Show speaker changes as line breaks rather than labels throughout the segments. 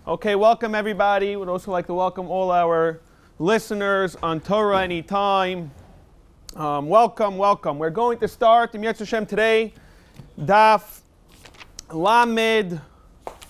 Okay, welcome everybody. We'd also like to welcome all our listeners on Torah Anytime. Welcome. We're going to start in Yetz Hashem today, Daf Lamed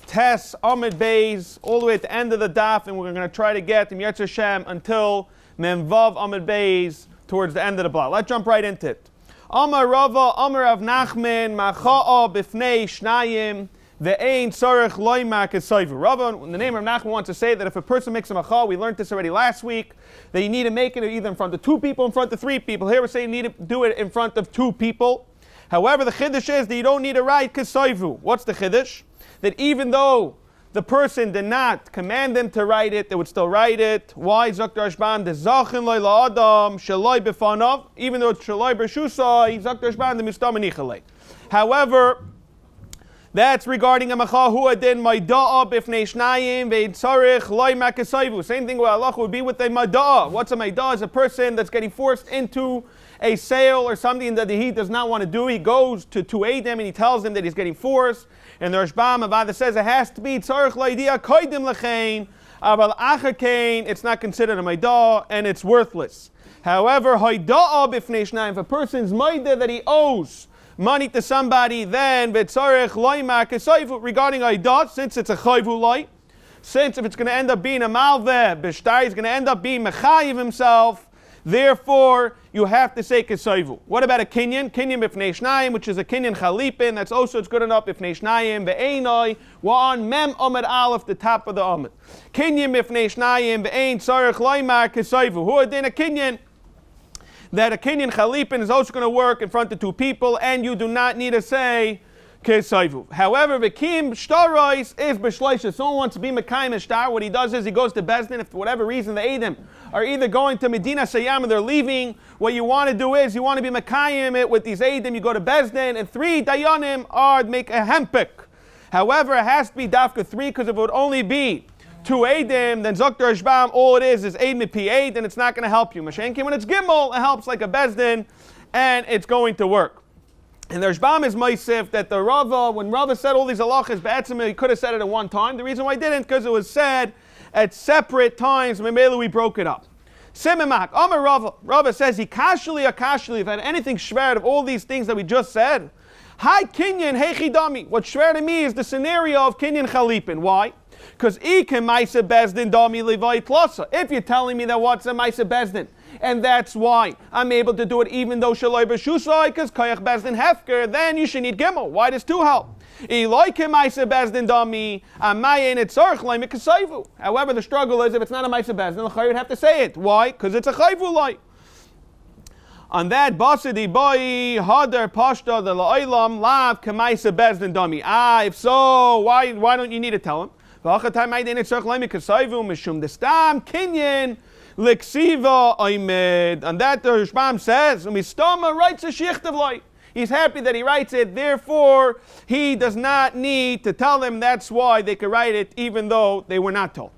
Tes Amid Beis, all the way at the end of the Daf, and we're going to try to get in Yetz Hashem until Mem Vav Amid Beis towards the end of the block. Let's jump right into it. Amar Rava, Amar Rav Nachman, Macha'a Bifnei Shnayim. Ve'ein tzarech loimak esayvu. Rava, in the name of Nachman, wants to say that if a person makes a macha, we learned this already last week, that you need to make it either in front of two people, in front of three people. Here we're saying you need to do it in front of two people. However, the chiddush is that you don't need to write kesayvu. What's the chiddush? That even though the person did not command them to write it, they would still write it. Why? Zakter Ashban, the zachin loy la'adam, shaloi b'fanav, even though it's shaloi b'shusai, Zakter Ashban, the mistam anichalei. However, that's regarding a macha hu adin maida'a b'fnei shnayim ve'tzarich loy makasayvu. Same thing with halacha would be with a maida'a. What's a maida'a? Is a person that's getting forced into a sale or something that he does not want to do. He goes to aid them and he tells them that he's getting forced. And the Rashbam Avada says it has to be tzarich loidia koidim lechein, aval achakein. It's not considered a maida'a and it's worthless. However, haida'a b'fnei shnayim, if a person's maidah that he owes money to somebody, then v'tzarech loimak esayvu, regarding aidat, since it's a chayvu loy, since if it's going to end up being a malveh b'shtar, he's going to end up being mechayiv himself. Therefore, you have to say kesayvu. What about a kinyan? Kinyan b'fnei shnayim, which is a kinyan chalipin. That's also it's good enough b'fnei shnayim ve'einoi. We're on mem amid aleph, the top of the amid. Kinyan b'fnei shnayim ve'ein tzarech loimak esayvu. Who are then a kinyan? That a kinyan chalipin is also going to work in front of two people, and you do not need to say kesayvu. However, v'kim shtarois is b'shleisha. Someone wants to be mekayim shtar. What he does is he goes to Bezdin. If for whatever reason the Eidim are either going to Medina Sayyam or they're leaving, what you want to do is you want to be mekayim it with these Eidim. You go to Bezdin, and three dayanim are make a hempik. However, it has to be dafka three, because if it would only be two Eidim, then Zakter Ashbam, all it is Eid Mipi Eid, and it's not going to help you. Mashenkin, when it's Gimel, it helps like a Bezdin, and it's going to work. And the Ashbam is Maisif that the Rava, when Rava said all these halachas, Ba'atzim, he could have said it at one time. The reason why he didn't, because it was said at separate times, Memela we broke it up. Simemak, Amar Rava, Rava says, Ikashli Akashli, if I had anything shver of all these things that we just said, Hi Kinyan, Heichidami. What shver to me is the scenario of Kinyan Chalipin. Why? Because if you're telling me that what's a Maisa Bezdin, and that's why I'm able to do it even though Shaloi B'Shusai, because Koyach Bezdin Hefker, then you should need Gimel. Why does two help? However, the struggle is if it's not a Maisa Bezdin, the would have to say it. Why? Because it's a Chayvu Lai. On that, Basidi boy Hadar Pashta the La'ilam Lav Kamaisa Bezdin Dami. If so, why don't you need to tell him? And that the Rashbam says, Mistama writes a shichtav light. He's happy that he writes it, therefore he does not need to tell them. That's why they could write it even though they were not told.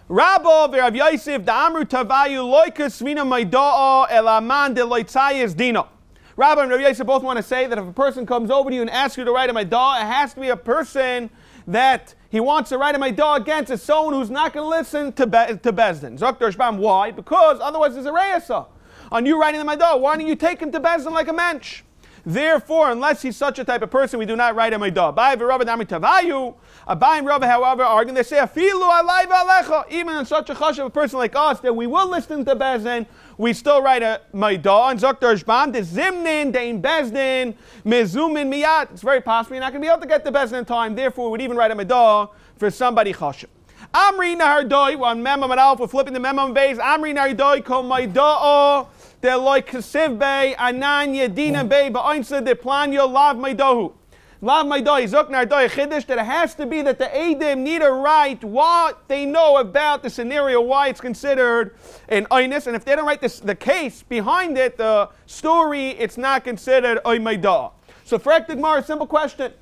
Rabba v'Rav Yosef da'amru tavayu loikas svina maida'a elaman de loitzayis dino. Rabba and Rav Yosef both want to say that if a person comes over to you and asks you to write a maida'a, it has to be a person that he wants to write a maida'a against. It's someone who's not going to listen to Bezdin. Zakter Shbam, why? Because otherwise there's a reyasa on you writing the maida'a. Why don't you take him to Bezdin like a mensch? Therefore, unless he's such a type of person, we do not write a maida'a. Abai v'Rava d'amri tavayu. Abai and Rava, however, are going to say, Afilu alai v'alecha. Even in such a chash of a person like us, that we will listen to Bezdin, we still write a maida'a. And Zakter Shbam, the zimnin dein Bezdin mezumin miyat. It's very possible you're not going to be able to get to Bezdin in time. Therefore, we would even write a maida'a for somebody chash. Amri nahardoi, on Memam and Alpha, flipping the Memam base. Amri nahardoi ko maida'a. They're like Kasiv Bey, Anan Yedina Bey, Ba'insa de Planyo Lav Maidahu. Lav Maidahi, Zoknar Doi Chiddish, that it has to be that the Eidim need to write what they know about the scenario, why it's considered an Einis, and if they don't write the case behind it, the story, it's not considered Oy Maidah. So, Frek Digmar, a simple question.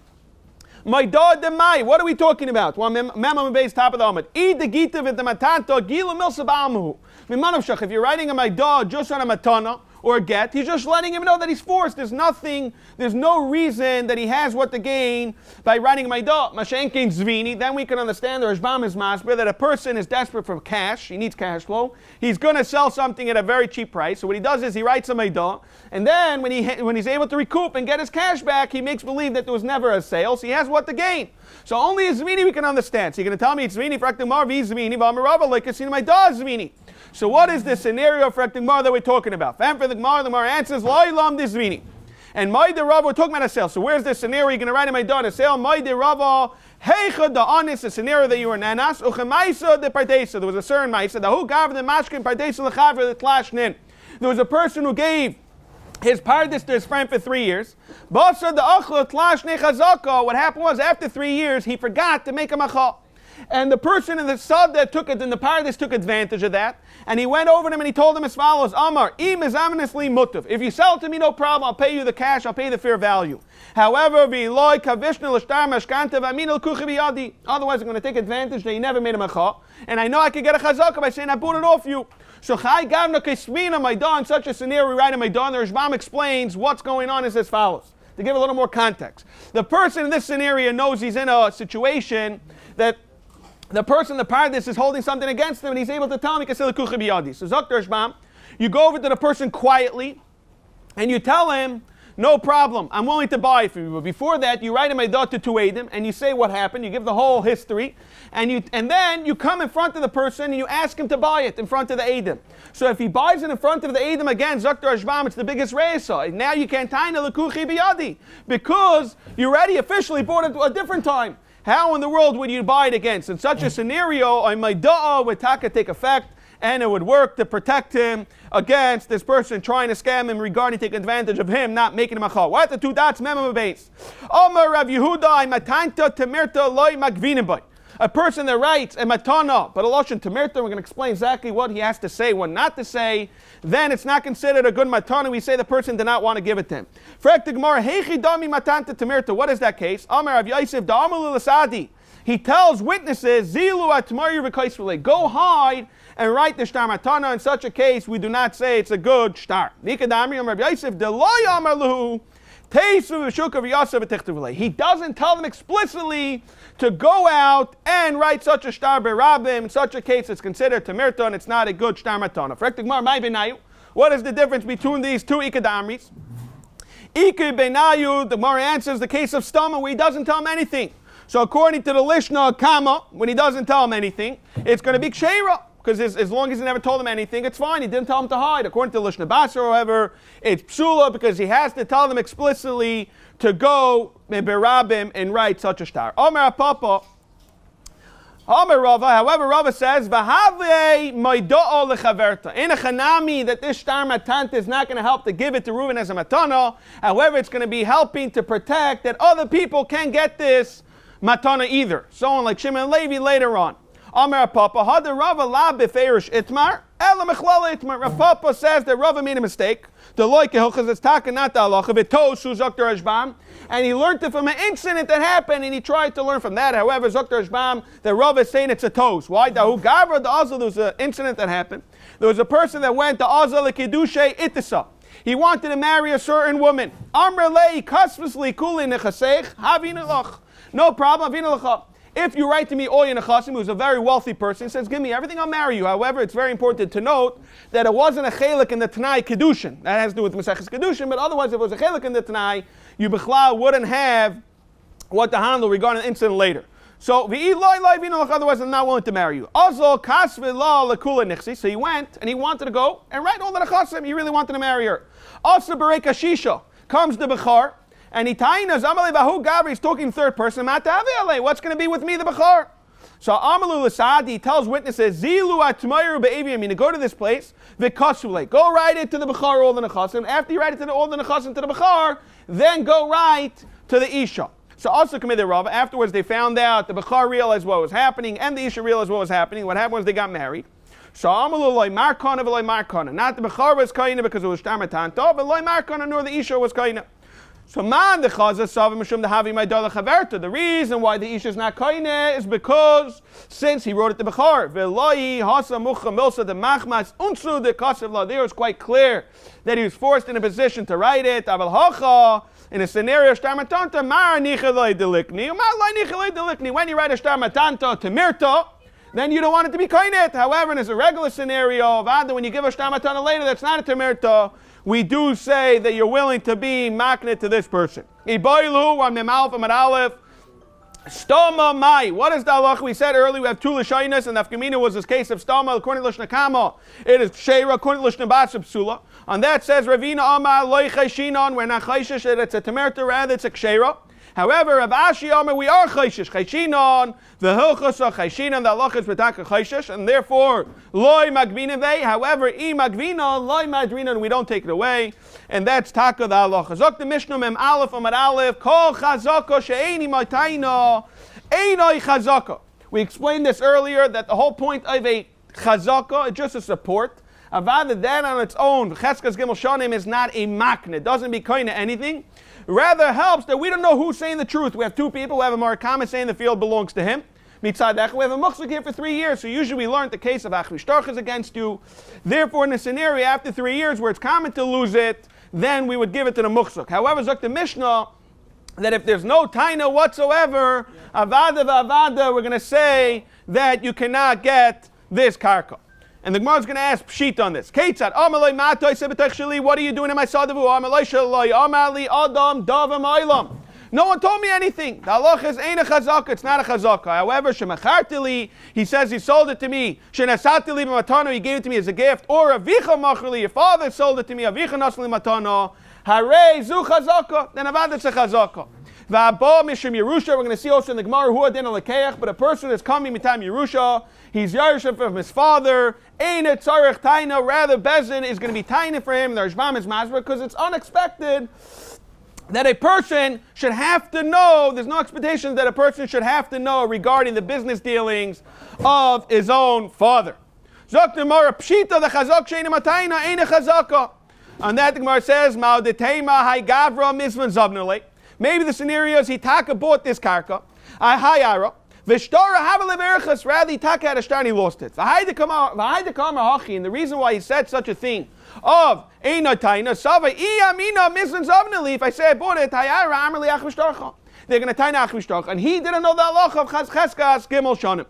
Maidah de Mai, what are we talking about? Well, Memam Bey's top of the Amid. Eid the Gita with the Matanta, Gila Milsa Ba'amuhu. If you're writing a Maidah just on a Matana, or get. He's just letting him know that he's forced. There's no reason that he has what to gain by writing Maidah. Mashenkein Zvini, then we can understand the Rashbam is masber that a person is desperate for cash, he needs cash flow, he's going to sell something at a very cheap price. So what he does is he writes a Maidah, and then when he's able to recoup and get his cash back, he makes believe that there was never a sale, so he has what to gain. So only a Zvini we can understand. So you're going to tell me it's Zvini, Fraktim Mar, V Zvini, Vamarava, like a Maidah Zvini. So what is the scenario for the Gemara that we're talking about? For the Gemara answers, Lo Ilam Dizvini. And Maide Rava, we're talking about a sale. So where's the scenario? You're going to write in Maidah, a sale. Maide Rava, Heicha da Anis, a scenario that you were nanas, Uchemaisa de Partesa. There was a certain Maisa, the who gav the Mashkin Partesa Lechavra the Tlashnin. There was a person who gave his paradis to his friend for 3 years. Basra the Achla Tlashne Chazaka. What happened was after 3 years, he forgot to make a Macha. And the person in the sub that took it in the paradise took advantage of that, and he went over to him and he told him as follows: Amar, if you sell it to me, no problem, I'll pay you the cash, I'll pay the fair value. However, otherwise I'm going to take advantage that you never made a macha, and I know I could get a chazaka by saying I bought it off you. So Chai Gavna Kesmina Maidah, in such a scenario we write in Maidah, the Rashbam explains what's going on is as follows. To give a little more context. The person in this scenario knows he's in a situation that the person in the paradise is holding something against him, and he's able to tell him, so Zok Rashbam, you go over to the person quietly, and you tell him, no problem, I'm willing to buy it for you. But before that, you write him Maidah to Eidim, and you say what happened, you give the whole history, and then you come in front of the person, and you ask him to buy it in front of the Eidim. So if he buys it in front of the Eidim again, Zok Rashbam, it's the biggest reisa. Now you can't tie L'kuchi biyadi, because you already officially bought it a different time. How in the world would you buy it against? In such a scenario, a Maidah would take effect, and it would work to protect him against this person trying to scam him regarding taking advantage of him, not making him a chal. What the two dots? Memam base. Amar Rabbi Yehuda, matanta temirta loy magvinibay. A person that writes a matana, but a lashon temirta, we're going to explain exactly what he has to say, what not to say. Then it's not considered a good matana. We say the person did not want to give it to him. What is that case? Amar Rav Yosef da'amul l'sadi. He tells witnesses, Zilu atmayu v'kaisvulei. Go hide and write the shtar matana. In such a case, we do not say it's a good shtar. Nikadamri Rav Yosef deloy amar luhu. He doesn't tell them explicitly to go out and write such a shtar berabim. In such a case, it's considered temirta and it's not a good shtar matana. What is the difference between these two ikadamris? Iki benayu, the Gemara answers the case of Stama where he doesn't tell him anything. So according to the Lishna Kama, when he doesn't tell him anything, it's going to be Ksheira. Because as long as he never told him anything, it's fine. He didn't tell him to hide. According to Lishna Basra, however, it's psula because he has to tell them explicitly to go berabim and write such a shtar. Omer Papa, Omer Rava. However, Rava says v'havei maido'o lechaverta. In a chanami that this shtar matanta is not going to help to give it to Reuven as a matana. However, it's going to be helping to protect that other people can't get this matana either. Someone like Shimon and Levi later on. Amar Papa, Hada Rava la beferish itmar, ela mechlala itmar. Rav Papa says that Rava made a mistake. The loike hilchas is taka not the halacha v'tos Dr. Rashbam, and he learned it from an incident that happened, and he tried to learn from that. However, Dr. Rashbam, the Rava is saying it's a tos. Why? Dahu gavra the azal. There was an incident that happened. There was a person that went to azal lekidushe itisa. He wanted to marry a certain woman. Amr lei kasvusli kuli nechaseich havinalach. No problem, havinalach. If you write to me, Oya Nechasim, who's a very wealthy person, says, give me everything, I'll marry you. However, it's very important to note that it wasn't a chelik in the Tanai Kedushin. That has to do with Maseches Kedushin, but otherwise, if it was a chelik in the Tanai, you Bechla wouldn't have what to handle regarding the incident later. So, otherwise I'm not willing to marry you. So he went, and he wanted to go and write all the Nechasim. He really wanted to marry her. Also, Bereka Shisha comes the Bechar, and he's talking in third person. What's going to be with me, the Bechar? So Amalu Lasadi tells witnesses, Zilu atmayu be'evim, go to this place, v'kasule. Go write it to the Bechar, all the Nechasim. After you write it to all the Nechasim to the Bechar, then go write to the Isha. So also committed Rav. Afterwards they found out, the Bechar realized what was happening, and the Isha realized what was happening. What happened was they got married. So Amalu loy markana v'loy markana. Not the Bechar was kaina because it was shtar matanta, but loy markana nor the Isha was kaina. So man the chaza savim mishum dehavi ma'idar lechaverta. The reason why the ish is not koine is because since he wrote it to Bechar, ve'loi hasa mucha milsa de machmas unsu de kasev la. There is quite clear that he was forced in a position to write it. Aval hacha in a scenario shtar matanta mar nichalei delikni, mar lai nichalei delikni. When you write a shtar matanta to mirta, then you don't want it to be koinet. However, in a regular scenario, when you give a shtar matanta later, that's not a temirta. We do say that you're willing to be maknet to this person. Iboilu on Memalf and Aleph. Stoma mai. What is the halacha? We said earlier we have two l'shainas, and the Afkamina was this case of stoma. According to l'shnakama, it is sheira. According to l'shnabasib psula. On that says Ravina Amar loy chayshinon. We're not chayshish. It's a temerta, rather it's a ksheira. However, Rav Ashi Amar, we are chayshish. Chayshinon, the hilchos of chayshinon, the halacha is betaka chayshish, and therefore loy magvina vei. However, I magvina loy madrina, we don't take it away, and that's taka the halacha. Zok the Mishnah mem aleph amar aleph kol chazaka she'eni matayna einoi chazaka. We explained this earlier that the whole point of a chazaka is just a support. Avada then on its own, cheskas gimel shanim is not a makna. It doesn't be kind of anything. Rather helps that we don't know who's saying the truth. We have two people who have a marakama saying the field belongs to him. Mitzad Ech, we have a muksuk here for 3 years, so usually we learned the case of Achri is against you. Therefore, in a scenario after 3 years where it's common to lose it, then we would give it to the muksuk. However, Zok the Mishnah, that if there's no taina whatsoever, avada v'avada, we're going to say that you cannot get this karka. And the Gemara is going to ask Pshit on this. Keitzad, Amalei Matoi Sebetech Shali, what are you doing in my Sadavu? Amalei Shalai, Amali Adam Davam Ailam. No one told me anything. The halach is ain't a chazaka, it's not a chazaka. However, Shemachartili, he says he sold it to me. Shenasatili b'matano, he gave it to me as a gift. Or Avicha Machli, your father sold it to me. Avicha Nasli Matano. Hare zu chazaka, then avad it's a chazaka. V'abo Mishim Yerusha, we're going to see also in the Gemara, Hu Adin Alekeach, but a person is coming mitam Yerusha, he's Yerushim from his father, Ein et tzarech taina, rather Bezin is going to be taina for him, the Rishbam is Masra, because it's unexpected that a person should have to know, there's no expectation that a person should have to know regarding the business dealings of his own father. Zok the Gemara, Pshita, the chazak she'ena mataina, ein a chazaka. On that the Gemara says, Ma'o detema hai gavra mizvan zavnele. Maybe the scenario is he taka bought this karka, hayara, v'shtara havale berachas, rather he taka had a shtar and he lost it. V'hayde kamar hachi, and the reason why he said such a thing of eina taina sava iyamina mizvan zavnele. If I say I bought it, hayara amarli achvishtarcha, they're going to taina achvishtarcha, and he didn't know the halacha of cheskas gimel shanim.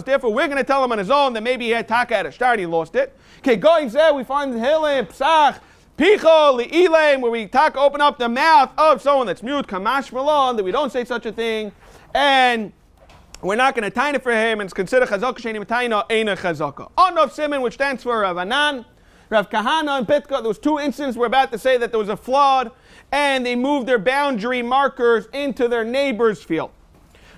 Therefore, we're going to tell him on his own that maybe he had taka at a start, he lost it. Okay, going there, we find Hilim, Psach, Picho, Li'ilim, where we open up the mouth of someone that's mute, Kamash Malon, that we don't say such a thing, and we're not going to taina for him, and it's considered Chazaka Sheni Mataina, Eina Chazaka. On of Simon, which stands for Rav Anan, Rav Kahana, and Pitka, there was two incidents we're about to say that there was a flood, and they moved their boundary markers into their neighbor's field.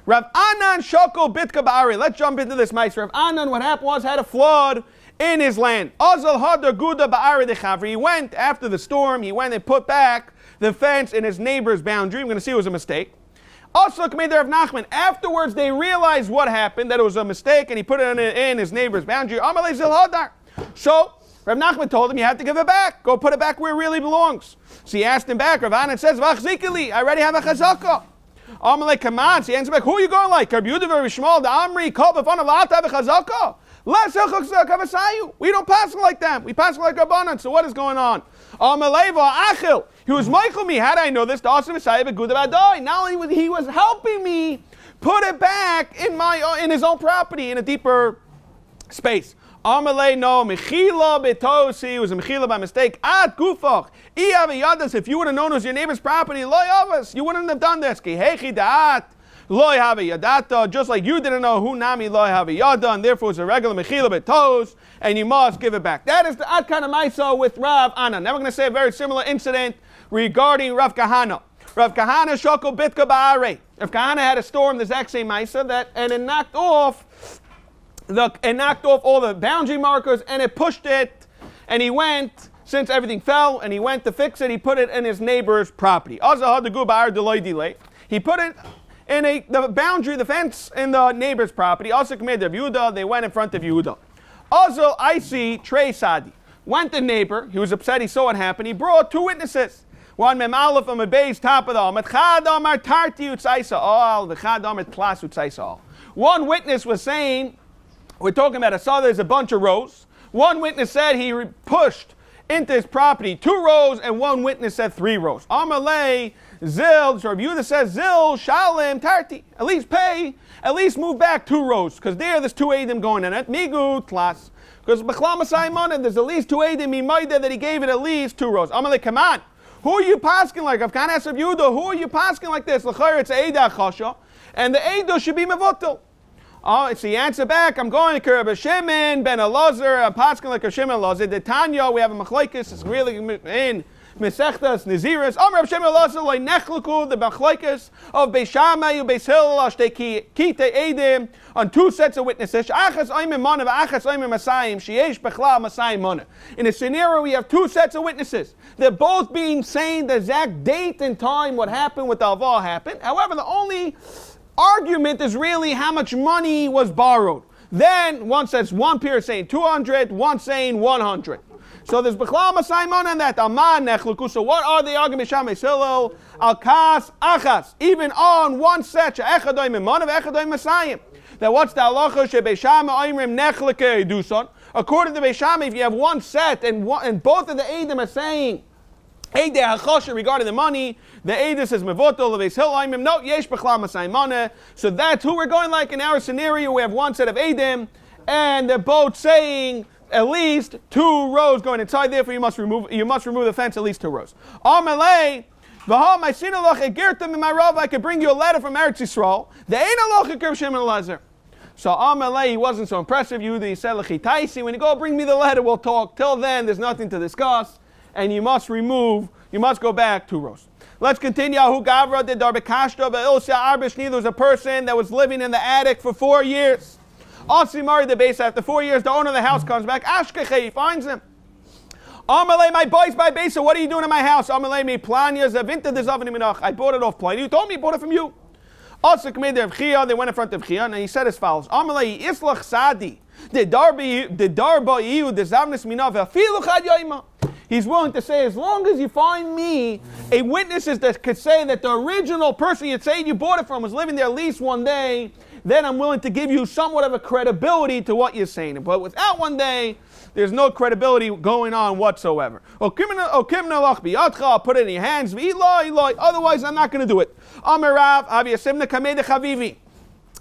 Rav Anan Shoko Bitka Ba'ari. Let's jump into this mice. Rav Anan, what happened was, had a flood in his land. Azal Hadar Guda Ba'ari Dechavri. He went after the storm, he went and put back the fence in his neighbor's boundary. I'm going to see it was a mistake. Also, Commander of Nachman, afterwards they realized what happened, that it was a mistake, and he put it in his neighbor's boundary. Amalei Zil Hadar. So, Rav Nachman told him, you have to give it back. Go put it back where it really belongs. So he asked him back. Rav Anan says, Vachzikili, I already have a chazaka. Amalei Kaman, he answered back, who are you going like? Rabbi Yehuda Spitz, the Amri, Kol B'fon of La'at have a chazaka. We don't pass like them. We pass like Rabbanan. So what is going on? Achil. He was Michael me. How did I know this? Not only he was helping me put it back in his own property in a deeper space. Amalei no mechila betosi, was a mechila by mistake. At gufach. If you would have known it was your neighbor's property, loy avas, you wouldn't have done this. Hechi da'at. Loy have yadata, just like you didn't know who nami loy have yada, and therefore it's a regular mechila betos, and you must give it back. That is the ad kind of maisa with Rav Anan. Now we're going to say a very similar incident regarding Rav Kahana. Rav Kahana shoko bitka ba'are. Rav Kahana had a storm, the exact same maisa, and it knocked off all the boundary markers, and it pushed it, and he went, since everything fell, and he went to fix it, he put it in his neighbor's property. He put it in the boundary, the fence in the neighbor's property. Also committed Rabbi Yehuda, they went in front of Yehuda. Also, I see Trey Sadi. Went the neighbor, he was upset, he saw what happened, he brought 2 witnesses. One mem aleph on the base, top of the all. One witness was saying, we're talking about there's a bunch of rows. One witness said he pushed into his property 2 rows, and one witness said 3 rows. Amalei zil, so Rabbi Yehuda says zil shalim tarti. At least pay, at least move back 2 rows, because there's 2 edim going in it. Migu tlas, because b'chlam asayimana, there's at least 2 edim mimayda that he gave it at least 2 rows. Amalei, come on. Who are you pasking like? I've kind of asked Rabbi Yehuda, who are you pasking like this? L'chayr, it's Eidah Chasha, and the Eidah should be mevotel. Oh, so he answered back, I'm going to Rabbi Shimon ben Elazar, I'm pasking like Rabbi Shimon Elazar. The Tanya, we have a machlekes, it's really in Mesechtas, Naziris. Rabbi Shimon Elazar, like nechluku, the machlekes of Beis Shammai, Beis Hillel, ashtei kite edim, on 2 sets of witnesses. Achas oimim mana, v'achas oimim masayim, sheyesh bechla masayim mana. In a scenario, we have 2 sets of witnesses. They're both being saying the exact date and time what happened, what the avah happened. However, the only argument is really how much money was borrowed. Then one says, one peer is saying 200, one saying 100. So there's Bechla Masayimon on that. Aman Nechluku. So what are the arguments? Shammai Hillel, Al Kas Achas. Even on one set, Echadoy Mimon of Echadoy Masayim. That what's the halacha? Beis Shammai Oimrim Nechleke Duson. According to Beis Shammai, if you have one set and both of the Eidim are saying Eideh HaChosha regarding the money, the Eideh says Mevotel, Beis Hillel Oimrim, no, Yesh Bechla Masayimon. So that's who we're going like in our scenario. We have one set of Eidim, and they're both saying at least 2 rows going inside. Therefore, you must remove the fence at least 2 rows. Amalei, v'ha my sinalach egirtem in my rav. I could bring you a letter from Eretz Yisrael. The ein alach ekir Shimon Elazar. So Amalei, he wasn't so impressive. Yehuda, he said l'chitaisi. When you go bring me the letter, we'll talk. Till then, there's nothing to discuss, and you must go back 2 rows. Let's continue. Ahu Gavra did Darbekashta Be'ilsa Arbishni. There was a person that was living in the attic for 4 years. Asimari the base, after 4 years, the owner of the house comes back. Ashkeche, he finds him. Amalei, my boys by base, what are you doing in my house? Amalei, me planya zavinta dezavini minach. I bought it off Pliny. You told me I bought it from you. Asik made the Chia, they went in front of Chia, and he said as follows. Amalei, islach sadi. The darba iu dezavnis minav afilu chad yoima. He's willing to say, as long as you find me a witness that could say that the original person you'd say you bought it from was living there at least 1 day, then I'm willing to give you somewhat of a credibility to what you're saying. But without 1 day, there's no credibility going on whatsoever. I'll put it in your hands. Otherwise, I'm not going to do it.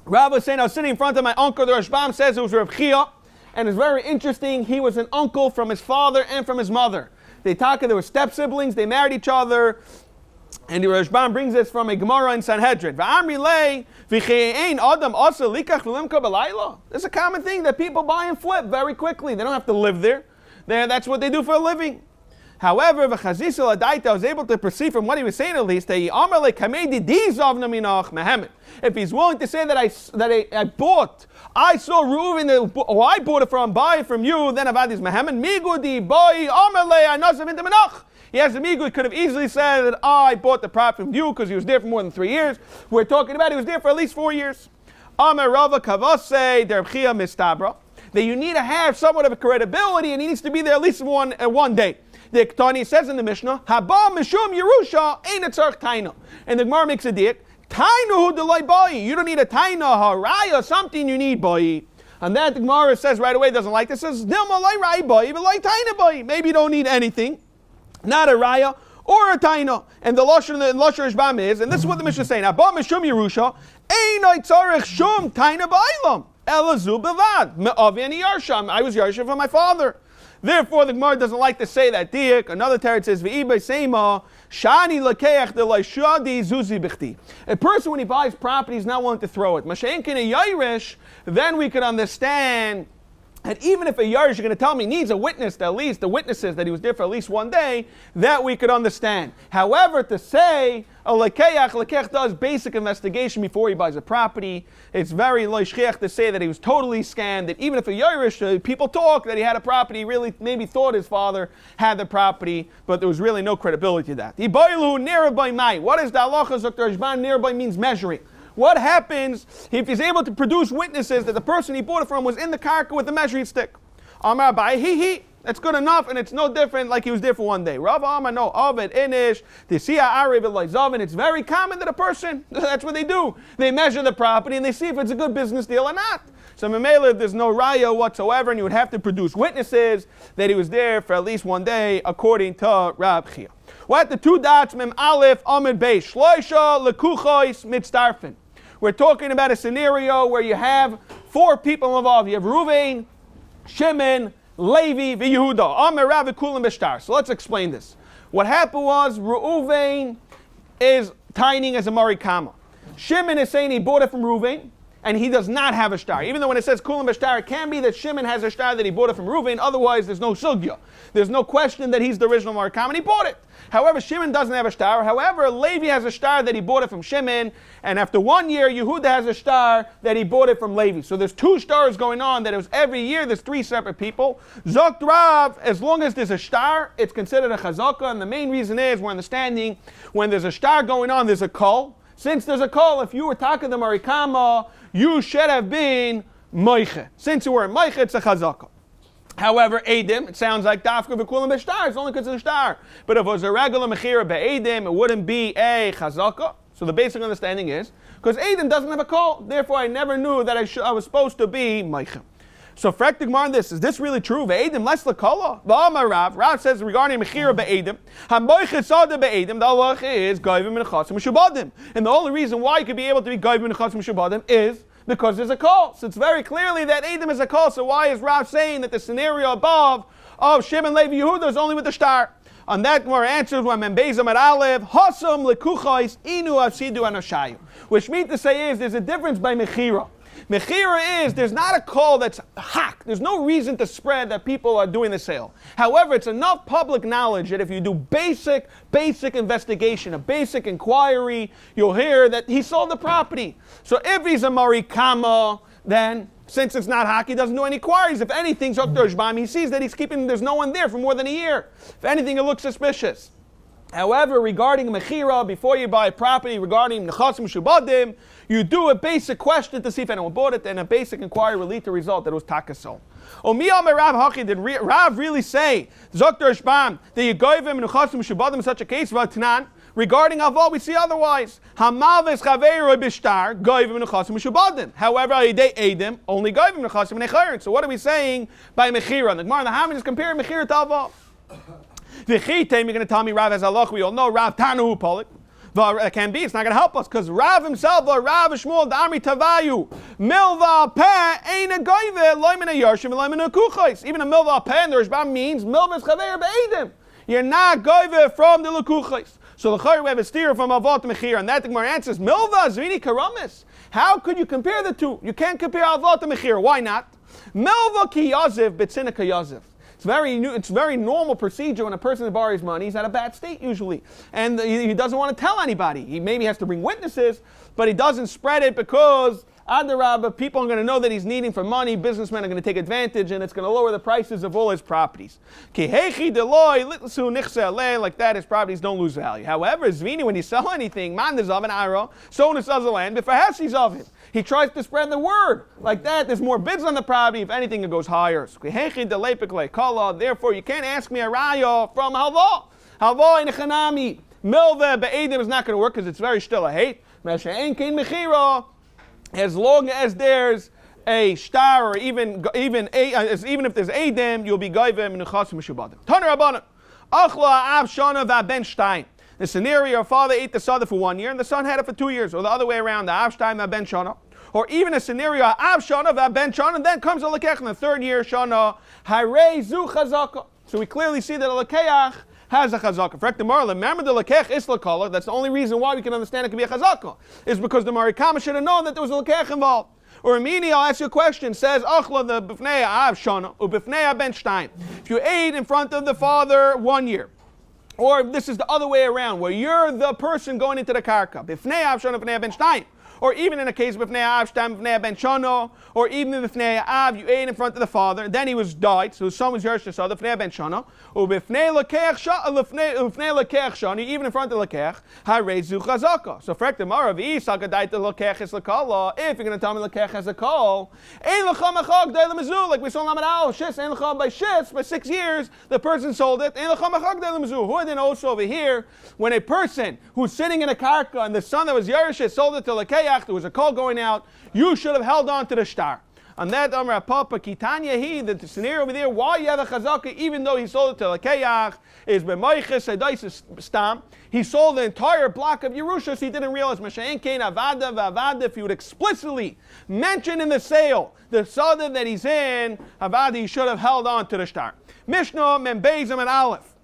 Rav was saying, I was sitting in front of my uncle. The Rashbam says it was Rav Chia. And it's very interesting. He was an uncle from his father and from his mother. They were step siblings. They married each other. And the Rashbam brings this from a Gemara in Sanhedrin. It's a common thing that people buy and flip very quickly. They don't have to live there. That's what they do for a living. However, I was able to perceive from what he was saying at least, if he's willing to say that I bought, I saw Reuven, or I bought it from, buy it from you, then Avadis Mehemen, Migudi, boy, Amalei, I know something to Menach. He has the Migu, he could have easily said that I bought the property from you because he was there for more than 3 years. We're talking about he was there for at least 4 years. Amar Rava Kavase, Derbchia Mistabra, that you need to have somewhat of a credibility and he needs to be there at least one day. The Ketani says in the Mishnah, Haba Mishum Yerusha ain't a tzarch taina. And the Gemara makes a diak, Tainu delay bayi. You don't need a taina, haraya, something you need bayi. And that the Gemara says right away, doesn't like this, says, Dilma lay rai bayi, but like taina bayi. Maybe you don't need anything. Not a raya or a taina. And the Lashon Rishbam is, and this is what the Mishnah is saying, Haba Mishum Yerusha ain't a tzarech shum taina ba'ilam. Elazu bevad. Me'avi ani yarsham. I was yarsha from my father. Therefore, the Gemara doesn't like to say that diak. Another teretz says, "V'ibe seima shani lakeach delayshadi zuzi bichti." A person when he buys property is not willing to throw it. Masha'enkin a yairish, then we could understand. And even if a Yarish, you're going to tell me, needs a witness, at least the witnesses that he was there for at least 1 day, that we could understand. However, to say a Lekech does basic investigation before he buys a property, it's very loishchiach to say that he was totally scammed, that even if a Yarish, people talk that he had a property, really maybe thought his father had the property, but there was really no credibility to that. What is the halacha? Dr. Rishban, nearby means measuring. What happens if he's able to produce witnesses that the person he bought it from was in the karka with the measuring stick? Amar Abai, That's good enough, and it's no different like he was there for one day. Rav Amar, no, Ovid, Inish, Tisiya, Ariv, Elizavin. It's very common that a person, that's what they do. They measure the property and they see if it's a good business deal or not. So Memela, there's no raya whatsoever, and you would have to produce witnesses that he was there for at least one day, according to Rab Chia. What the two dots, Mem Aleph, Amid Beis, Shloisha, Lekuchois, Mitzdarfin. We're talking about a scenario where you have 4 people involved. You have Ruvain, Shimon, Levi, Yehuda. Amir Rav Kulim Bishtar. So let's explain this. What happened was Reuven is tining as a Marikama. Shimon is saying he bought it from Reuven, and he does not have a star. Even though when it says Kulim Bishtar, it can be that Shimon has a star that he bought it from Reuven. Otherwise, there's no sugya. There's no question that he's the original Marikama, and he bought it. However, Shimon doesn't have a star. However, Levi has a star that he bought it from Shimon, and after 1 year, Yehuda has a star that he bought it from Levi. So there's 2 stars going on. That it was every year. There's 3 separate people. Zokt Rav, as long as there's a star, it's considered a chazaka, and the main reason is we're understanding when there's a star going on, there's a kol. Since there's a kol, if you were talking the Marikama, you should have been moiche. Since you were moiche, it's a chazaka. However, Eidim, it sounds like Dafka v'kulam b'shtar, it's only because it's a star. But if it was a regular mechira be'edim, it wouldn't be a chazaka. So the basic understanding is, because Eidim doesn't have a call, therefore I never knew that I was supposed to be Meicha. So Frektig Mar, is this really true? Ve'edim less l'kala. V'amar Rav says regarding mechira be'edim, ha'moichet sada be'edim, the halacha is goyvim menachasim m'shubadim. And the only reason why you could be able to be goyvim menachasim m'shubadim is because there's a call. So it's very clearly that Eidim is a call. So why is Rav saying that the scenario above of Shimon Levi Yehuda is only with the star? On that, more answers when Membezam at Aleph, Hasam lekuchais inu avsidu anoshayu. Which means to say is there's a difference by mechira. Mechira is there's not a call that's hak. There's no reason to spread that people are doing the sale. However, it's enough public knowledge that if you do basic investigation, a basic inquiry, you'll hear that he sold the property. So if he's a marikama, then since it's not hak, he doesn't do any inquiries. If anything, he sees that there's no one there for more than a year. If anything, it looks suspicious. However, regarding mechira, before you buy a property, regarding nechasim shubadim, you do a basic question to see if anyone bought it, and a basic inquiry will lead to the result that it was takasol. Omiyam Rav Hachi, did Rav really say, Zokter Shbam, that you goyvim nechasim shubadim in such a case, Vatnan? Regarding Aval, we see otherwise. Hamavis chaveiroi bishtar goyvim nechasim shubadim. However, Aidei Eidim only goyvim nechasim necharim. So what are we saying by mechira? The Gemara and the Haman is comparing mechira to Aval. The Chitem, you're going to tell me Rav has halach. We all know Rav Tanu Polik. It can be. It's not going to help us because Rav himself, Rav Shmuel Da'amri Tavayu, Milva Peh ain't a goyve loymina yarshim loymina kuchos. Even a Milva Peh in the Rishbam means Milva's chaver be'edim. You're not goyve from the lekuchos. So the Chayyim have a steer from Avot Mechir, and that the Gemara answers Milva Zvini Karamis. How could you compare the two? You can't compare Avot to Mechir. Why not? Milva ki Yaziv B'tzina ka Yaziv. It's very normal procedure when a person borrows money. He's at a bad state usually, and he doesn't want to tell anybody. He maybe has to bring witnesses, but he doesn't spread it because Adarabah, people are going to know that he's needing for money. Businessmen are going to take advantage, and it's going to lower the prices of all his properties. Like that, his properties don't lose value. However, Zvini, when you sell anything, Mandazav and Ira, someone sells the land, but for Hashis of him, he tries to spread the word. Like that, there's more bids on the property. If anything, it goes higher. Therefore, you can't ask me a raya from Halva. Halva in a chanami. Milva be'edim is not going to work because it's very still a hate. As long as there's a star, or even if there's edim, you'll be goyvim and nechasim mishubadim. Taner Rabbanan, achla av shana v'aben shtayim. The scenario: a father ate the sada for 1 year and the son had it for 2 years, or the other way around, the av shtayim v'aben shana. Or even a scenario: av shana v'aben shana, and then comes a lekech in the 3rd year shana. Harei zu chazaka. So we clearly see that a lekeach has a chazaka. For the Marla, remember the lekech is lakala. That's the only reason why we can understand it could be a chazaka, is because the Marikama should have known that there was a lekech involved. Or Amini, I'll ask you a question. Says achla the bifnei av shana u bifnei ben shtayim. If you ate in front of the father 1 year, Or this is the other way around, where you're the person going into the karka. B'fnei av shana b'fnei ben shtayim. Or even in a case of b'fnei av shtam b'fnei ben shana, or even if b'fnei av you ate in front of the father, then he was died, so his son was yerush the b'fnei ben shana, or b'fnei lekech shani, even in front of the lekech, harei zu chazaka. So for the marav isaka daita lekech is lekala. If you're going to tell me lekech has a call, ein lecha mechag day lemezul, like we saw in Lamed Aleph, shis ein lecha by shis by 6 years the person sold it. Ein lecha mechag day lemezul. Who then also over here, when a person who's sitting in a karka and the son that was yerush sold it to lekech, there was a call going out, you should have held on to the shtar. On that, Amar Papa Kitanya, the scenario over there, why you have a chazaka, even though he sold it to lekech, is b'moiches edais stam. He sold the entire block of Yerusha, so he didn't realize Masha'en Kain Avada v'Avada. If he would explicitly mention in the sale the sada that he's in, Avada, he should have held on to the shtar. Mishnah Mem Beis and Aleph.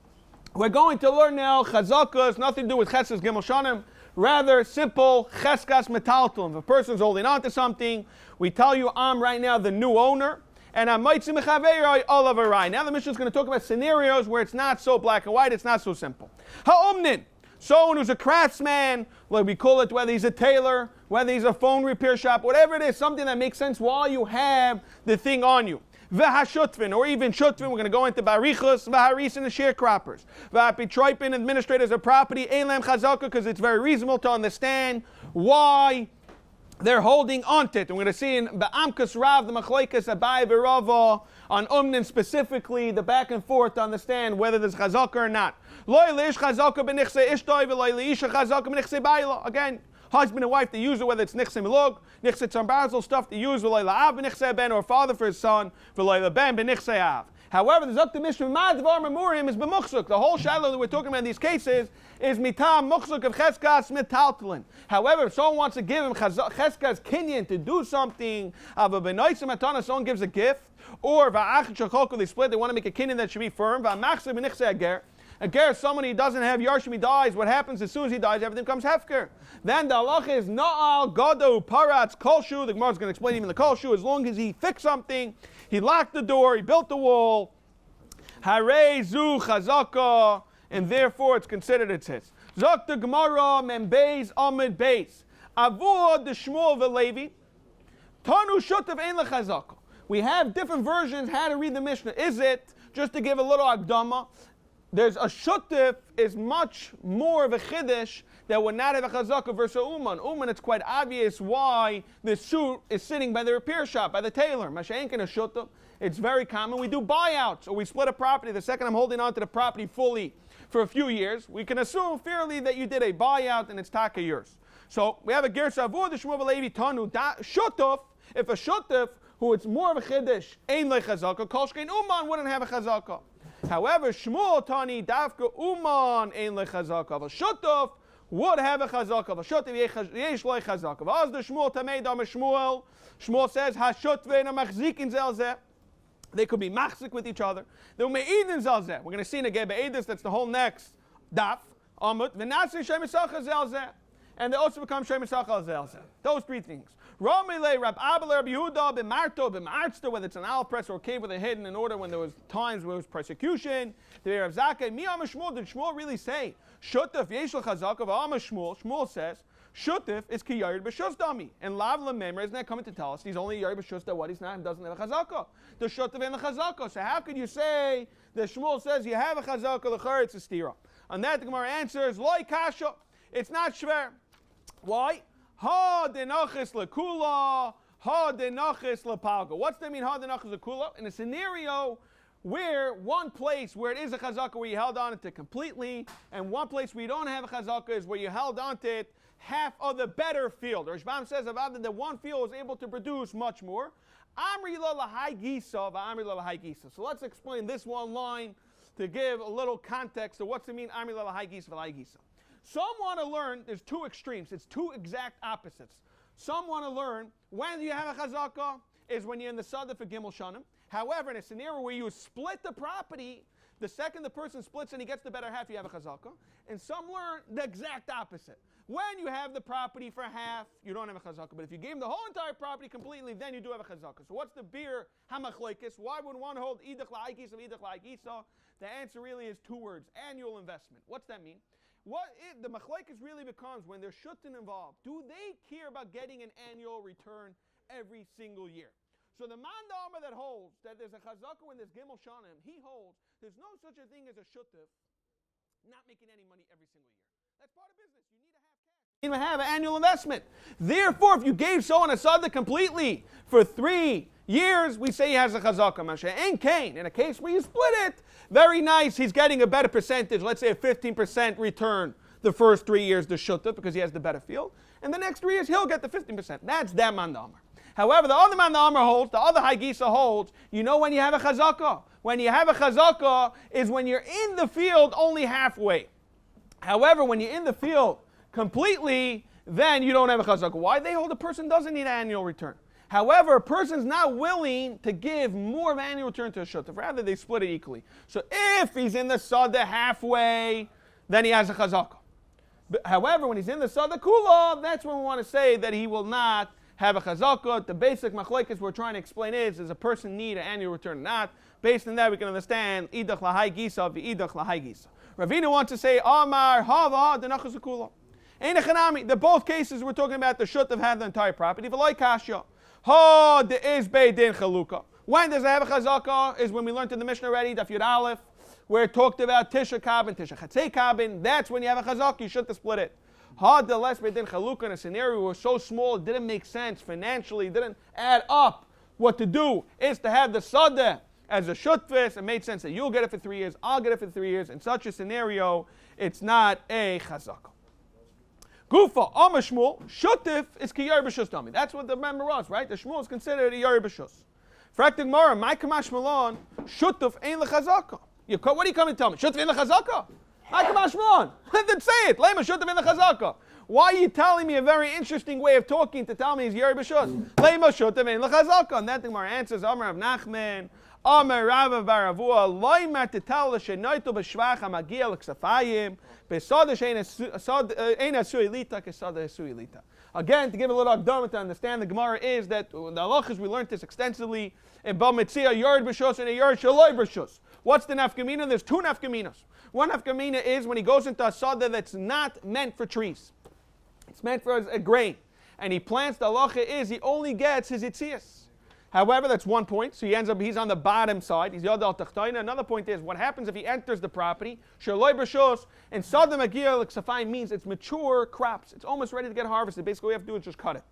We're going to learn now chazakas, nothing to do with chesed gimel shanim. Rather simple, cheskas metalton. If a person's holding on to something, we tell you, I'm right now the new owner, and I'm mitzim mechaverai olav arai. Now the Mishnah is going to talk about scenarios where it's not so black and white, it's not so simple. Ha'omnin, someone who's a craftsman, like we call it, whether he's a tailor, whether he's a phone repair shop, whatever it is, something that makes sense while you have the thing on you. V'hashutvin, or even shutvin, we're going to go into barichus, v'haris, and the sharecroppers. V'hapitroipin, administrators of property, elam chazaka, because it's very reasonable to understand why they're holding on to it. And we're going to see in Ba'amkus Rav, the Machlaikas, Abai V'Rava, on Umnin specifically, the back and forth to understand whether there's chazaka or not. Lo leish chazaka b'nichse ishtoi, v'lo leisha chazaka b'nichse bayla. Again, husband and wife, they use it, whether it's nichse milog, nichse tzambazel, stuff they use, v'lo la'av b'nichse ben, or father for his son, v'lo la'ben b'nichse av. However, the Zakta Mishnah Madvar Memurim is b'muchsuk. The whole shiloh that we're talking about in these cases is mitam muchsuk of cheskas mitaltlin. However, if someone wants to give him cheskas kinyan to do something, someone gives a gift, or they split, they want to make a kinyan that should be firm. A ger, someone he doesn't have yarshim, he dies. What happens as soon as he dies? Everything becomes hefker. Then the halach is na'al gado paratz kolshu. The Gemara is going to explain even the kolshu. As long as he fixed something, he locked the door, he built the wall. Harei zu chazaka, and therefore it's considered it's his. Zok the Gemara membeis amid beis avur the Shmuel v'Levi tanu shutav ein lechazaka. We have different versions how to read the Mishnah. Is it just to give a little agdama? There's a shutif is much more of a chiddush that would not have a chazaka versus a uman. Uman, it's quite obvious why the suit is sitting by the repair shop, by the tailor. Masha'enkin a shutif, it's very common. We do buyouts, or we split a property. The second I'm holding on to the property fully for a few years, we can assume fairly that you did a buyout and it's taka yours. So we have a ger savur the Shmuel v'Levi tanu shutif. If a shutif who it's more of a chiddush ein lechazaka, kolshkein uman wouldn't have a chazaka. However, Shmuel Tani Dafka Uman Ein Lechazaka. A Shutuf would have a chazaka. A Shutuf yesh loy chazaka. V'az the Shmuel Tamei Dam Shmuel. Shmuel says Hashutvein Machzikin Zelzeh. They could be machzik with each other. They will me'idin Zelzeh. We're going to see in a Be'edis. That's the whole next daf. Amut v'nasir Shemisacha Zelzeh. And they also become Shemisacha Zelzeh. Those three things. Romile, Rab Abel, Rabbi Yehuda, b'marto, b'martzto, whether it's an olive press or a cave with a hidden in order when there was times where there was persecution. The Rav Zakkai, mi am Shmuel, did Shmuel really say, Shutef yesh l'chazaka v'am Shmuel? Shmuel says, Shutef is ki yared b'shus dami. And Lav l'memra isn't that coming to tell us he's only yared b'shus that what he's not and doesn't have a chazaka. The Shutef and the chazaka. So how could you say that Shmuel says you have a chazaka, l'char it's a stira? On that the Gemara answers, loy kasha, it's not shver. Why? Ha denachis lekula, ha denachis lepalga. What's that mean? Ha denachis lekula? In a scenario where one place where it is a chazaka where you held on to it completely, and one place where you don't have a chazaka is where you held on to it half of the better field. Rishbam says about that one field was able to produce much more. Amri la lahai gisa v'amri la lahai gisa. So let's explain this one line to give a little context to what's the mean amri la lahai gisa v'lahai gisa. Some want to learn, there's two extremes, it's two exact opposites. Some want to learn when you have a chazaka is when you're in the sada for Gimel Shanim. However, in a scenario where you split the property, the second the person splits and he gets the better half, you have a chazaka. And some learn the exact opposite. When you have the property for half, you don't have a chazaka. But if you gave him the whole entire property completely, then you do have a chazaka. So what's the beer hamachloikis? Why would one hold idach la'ikis of idach la'ikisa? The answer really is two words: annual investment. What's that mean? The machlokes really becomes when there's shuttin involved. Do they care about getting an annual return every single year? So the man d'amar that holds that there's a chazaka when there's gimel shanim, he holds there's no such a thing as a shuttif not making any money every single year. That's part of business. You need to have cash. You need to have an annual investment. Therefore, if you gave someone a sada completely for 3 years, we say he has a chazaka. Masha and Cain, in a case where you split it, very nice. He's getting a better percentage. Let's say a 15% return the first 3 years, the shutta, because he has the better field. And the next 3 years, he'll get the 15%. That's that man d'amar. However, the other man d'amar holds, the other Haigisa holds, you know when you have a chazaka? When you have a chazaka is when you're in the field only halfway. However, when you're in the field completely, then you don't have a chazaka. Why? They hold a person doesn't need an annual return. However, a person's not willing to give more of an annual return to a shuttif. Rather, they split it equally. So if he's in the sada halfway, then he has a chazaka. However, when he's in the sada kula, that's when we want to say that he will not have a chazaka. The basic machlokes we're trying to explain is, does a person need an annual return or not? Based on that, we can understand idach lahai gisa v'idach lahai gisa. Ravina wants to say, Amar hava denachas kula. Ein echanami. The both cases we're talking about the shuttif have the entire property. V'loi kasha. Ha de is beidin chaluka. When does it have a chazaka? Is when we learned in the Mishnah already, Daf Yud Aleph, where it talked about Tisha Kabin, Tisha Chatzei Kabin. That's when you have a chazaka. You should split it. Ha de less beidin chaluka in a scenario where it was so small, it didn't make sense financially, didn't add up. What to do is to have the sadeh as a shutfis. It made sense that you'll get it for 3 years, I'll get it for 3 years. In such a scenario, it's not a chazaka. Gufa, Amar Shmuel, Shutif is ki Yer B'Shus Dami. That's what the member was, right? The Shmuel is considered a Yer B'Shus. Fraktig Mara, my Kamash Malon, Shutif ain't l'chazaka. What are you coming to tell me? Shutif ain't l'chazaka? My Kamash Malon. Then say it. Lema Shutif ain't l'chazaka. Why are you telling me a very interesting way of talking to tell me he's Yer B'Shus? Lema Shutif ain't l'chazaka. And that thing Mara answers, Amar of Nachman, Amar Rava Baravua, Loimar to tell the Shenoito B'Shvach HaMagia L'Ksafayim, Again, to give a little akdama to understand, the Gemara is that the halachas, we learned this extensively in Bava Metzia, Yard B'Shus and a Yard Shaloi B'Shus. What's the nafkamina? There's two nafkaminas. One nafkamina is when he goes into a sada that's not meant for trees. It's meant for a grain. And he plants, the halacha is he only gets his itzias. However, that's 1 point. So he's on the bottom side. He's yod al tachtoina. Another point is what happens if he enters the property. Shaloi b'shos and sadam agir l'ksafayim means it's mature crops. It's almost ready to get harvested. Basically, all you have to do is just cut it.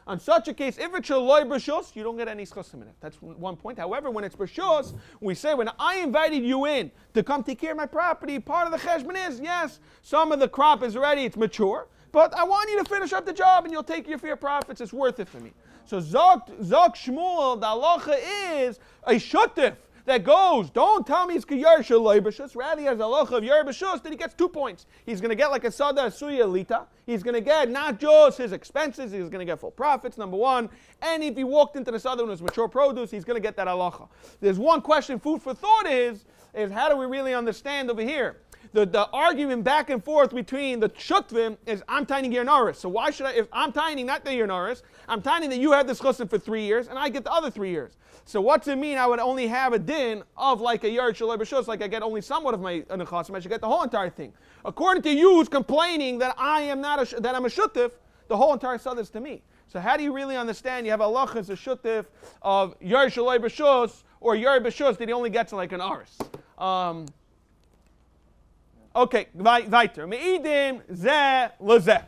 On such a case, if it's shaloi b'shos, you don't get any schusim in it. That's 1 point. However, when it's b'shos, we say when I invited you in to come take care of my property, part of the cheshbon is yes, some of the crop is ready, it's mature, but I want you to finish up the job and you'll take your fair profits. It's worth it for me. So Zok Shmuel, the halacha is a shutif that goes, don't tell me it's k'yar shaloi b'shus, rather he has a halacha of yar b'shus, that he gets 2 points. He's going to get like a sada asuya lita. He's going to get not just his expenses, he's going to get full profits, number one. And if he walked into the sada when it was mature produce, he's going to get that halacha. There's one question, food for thought is how do we really understand over here? The argument back and forth between the shutvim is I'm tining your naris. So why should I, if I'm tining not the your naris, I'm tining that you have this chusn for 3 years and I get the other 3 years. So what's it mean I would only have a din of like a yard shaloi b'shus, like I get only somewhat of my nechasim, I should get the whole entire thing. According to you who's complaining that I'm a shutif, the whole entire sada is to me. So how do you really understand you have a halachas, a shutif of yard shaloi b'shus or yard b'shus that he only gets like an aris? Okay, weiter. Me'idim zeh lezeh.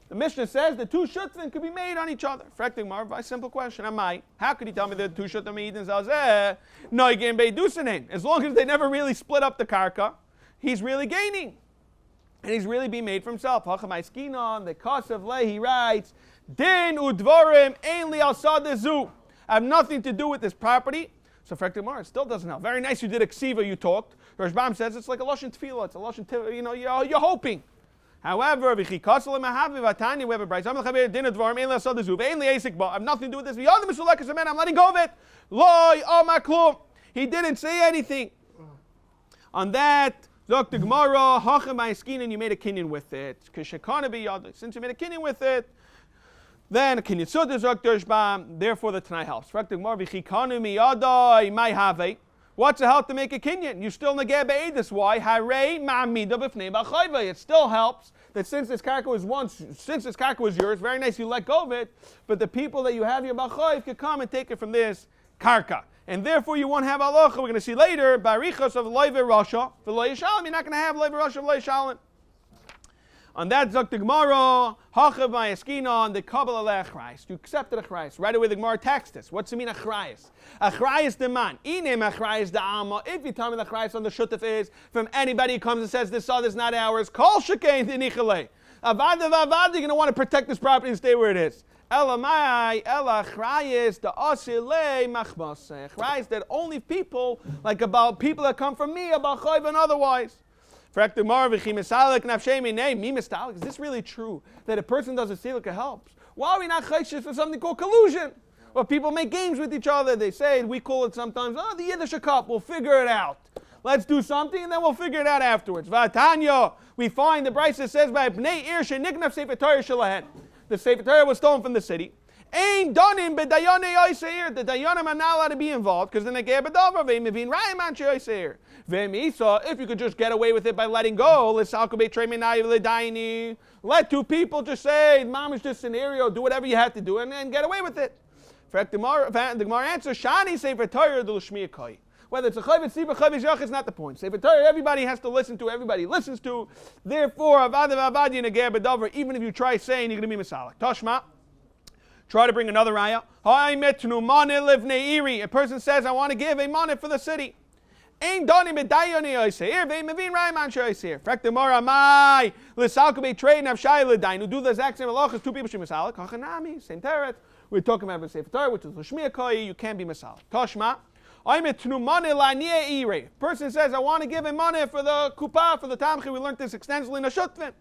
The Mishnah says the two shutvim could be made on each other. Frekting Mar, very simple question. How could you tell me that two shutvim me'idim zeh lezeh? No, you gain beidusanim. As long as they never really split up the karka, he's really gaining. And he's really being made for himself. Hachamai skinon, the Kosev leh, he writes, Din udvorim ein li al sadezu. I have nothing to do with this property. So Frekting Mar, it still doesn't help. Very nice you did a ksiva, you talked. Rashbam says it's like a lashon tefillah. It's a lashon tefillah. You're hoping. However, we have a brayz. I have nothing to do with this. I'm letting go of it. He didn't say anything. On that, Zok the Gemara, hachem ba'eskin, and you made a kinyan with it. Since you made a kinyan with it, then a kinyan suda zok dershbam. Therefore, the Tanai helps. Zok the Gemara, v'chikanu miyadai mai have. What's the help to make a kinyan? You still negeh be'edus. Why? Harei ma'amida b'fnei b'chayva. It still helps that since this karka was yours, very nice you let go of it, but the people that you have your b'chayv can come and take it from this karka. And therefore you won't have halacha. We're going to see later, barichos of loive rasha, for lo yishalem, you're not going to have loive rasha, lo yishalem. On that, Zok the Gemara, hachav ma'eskina on the kabbalah le'achrayis. You accepted achrayis. Right away the Gemara text this. What's the mean achrayis? Achrayis the man. Inem achrayis the alma. If you tell me the achrayis on the shutaf is from anybody who comes and says this is not ours, kol shekein t'nichalei. Avada, you're going to want to protect this property and stay where it is. Elamai, achrayis the asilei machmas. Achrayis that only people, like about people that come from me, about chayv and otherwise. Is this really true that a person does a silika helps? Why are we not chayshish for something called collusion? Well, people make games with each other. They say, we call it sometimes, the Yiddish cup, we'll figure it out. Let's do something and then we'll figure it out afterwards. Vatanya, we find the Brisa says by Bnei Irshe Niknaf Sefer Torah Shalahen. The Sefer Torah was stolen from the city. Ain't done him, but Dayane Oiseir. The Dayanim are not allowed to be involved because then they get Bedavar, Vemivin Rayaman Oiseir. Vemisa, if you could just get away with it by letting go, let two people just say, Mom is just scenario, do whatever you have to do, and then get away with it. The Gemara answers, Shani Sefer Torah Dul Shmiya Kai. Whether it's a Chavis Siba, Chavis Yach, it's not the point. Sefer Torah, everybody has to listen to, everybody listens to. Therefore, even if you try saying you're going to be Masalik. Tashma. Try to bring another raya. A person says, I want to give a money for the city. Ain't done him a dayoni oiseir, they mevin raiman shoiseir. Fact the mora mai, l'salka be trade and have shaila dain who do the exact same halachas. Two people should masalik. Kachanami, same teret. We're talking about the Sefer Torah, which is l'shmiya koi. You can't be masalik. Toshma, I'm at tnu money la'niya ire. Person says, I want to give him money for the kupa, for the tamchi. We learned this extensively in a shutvin.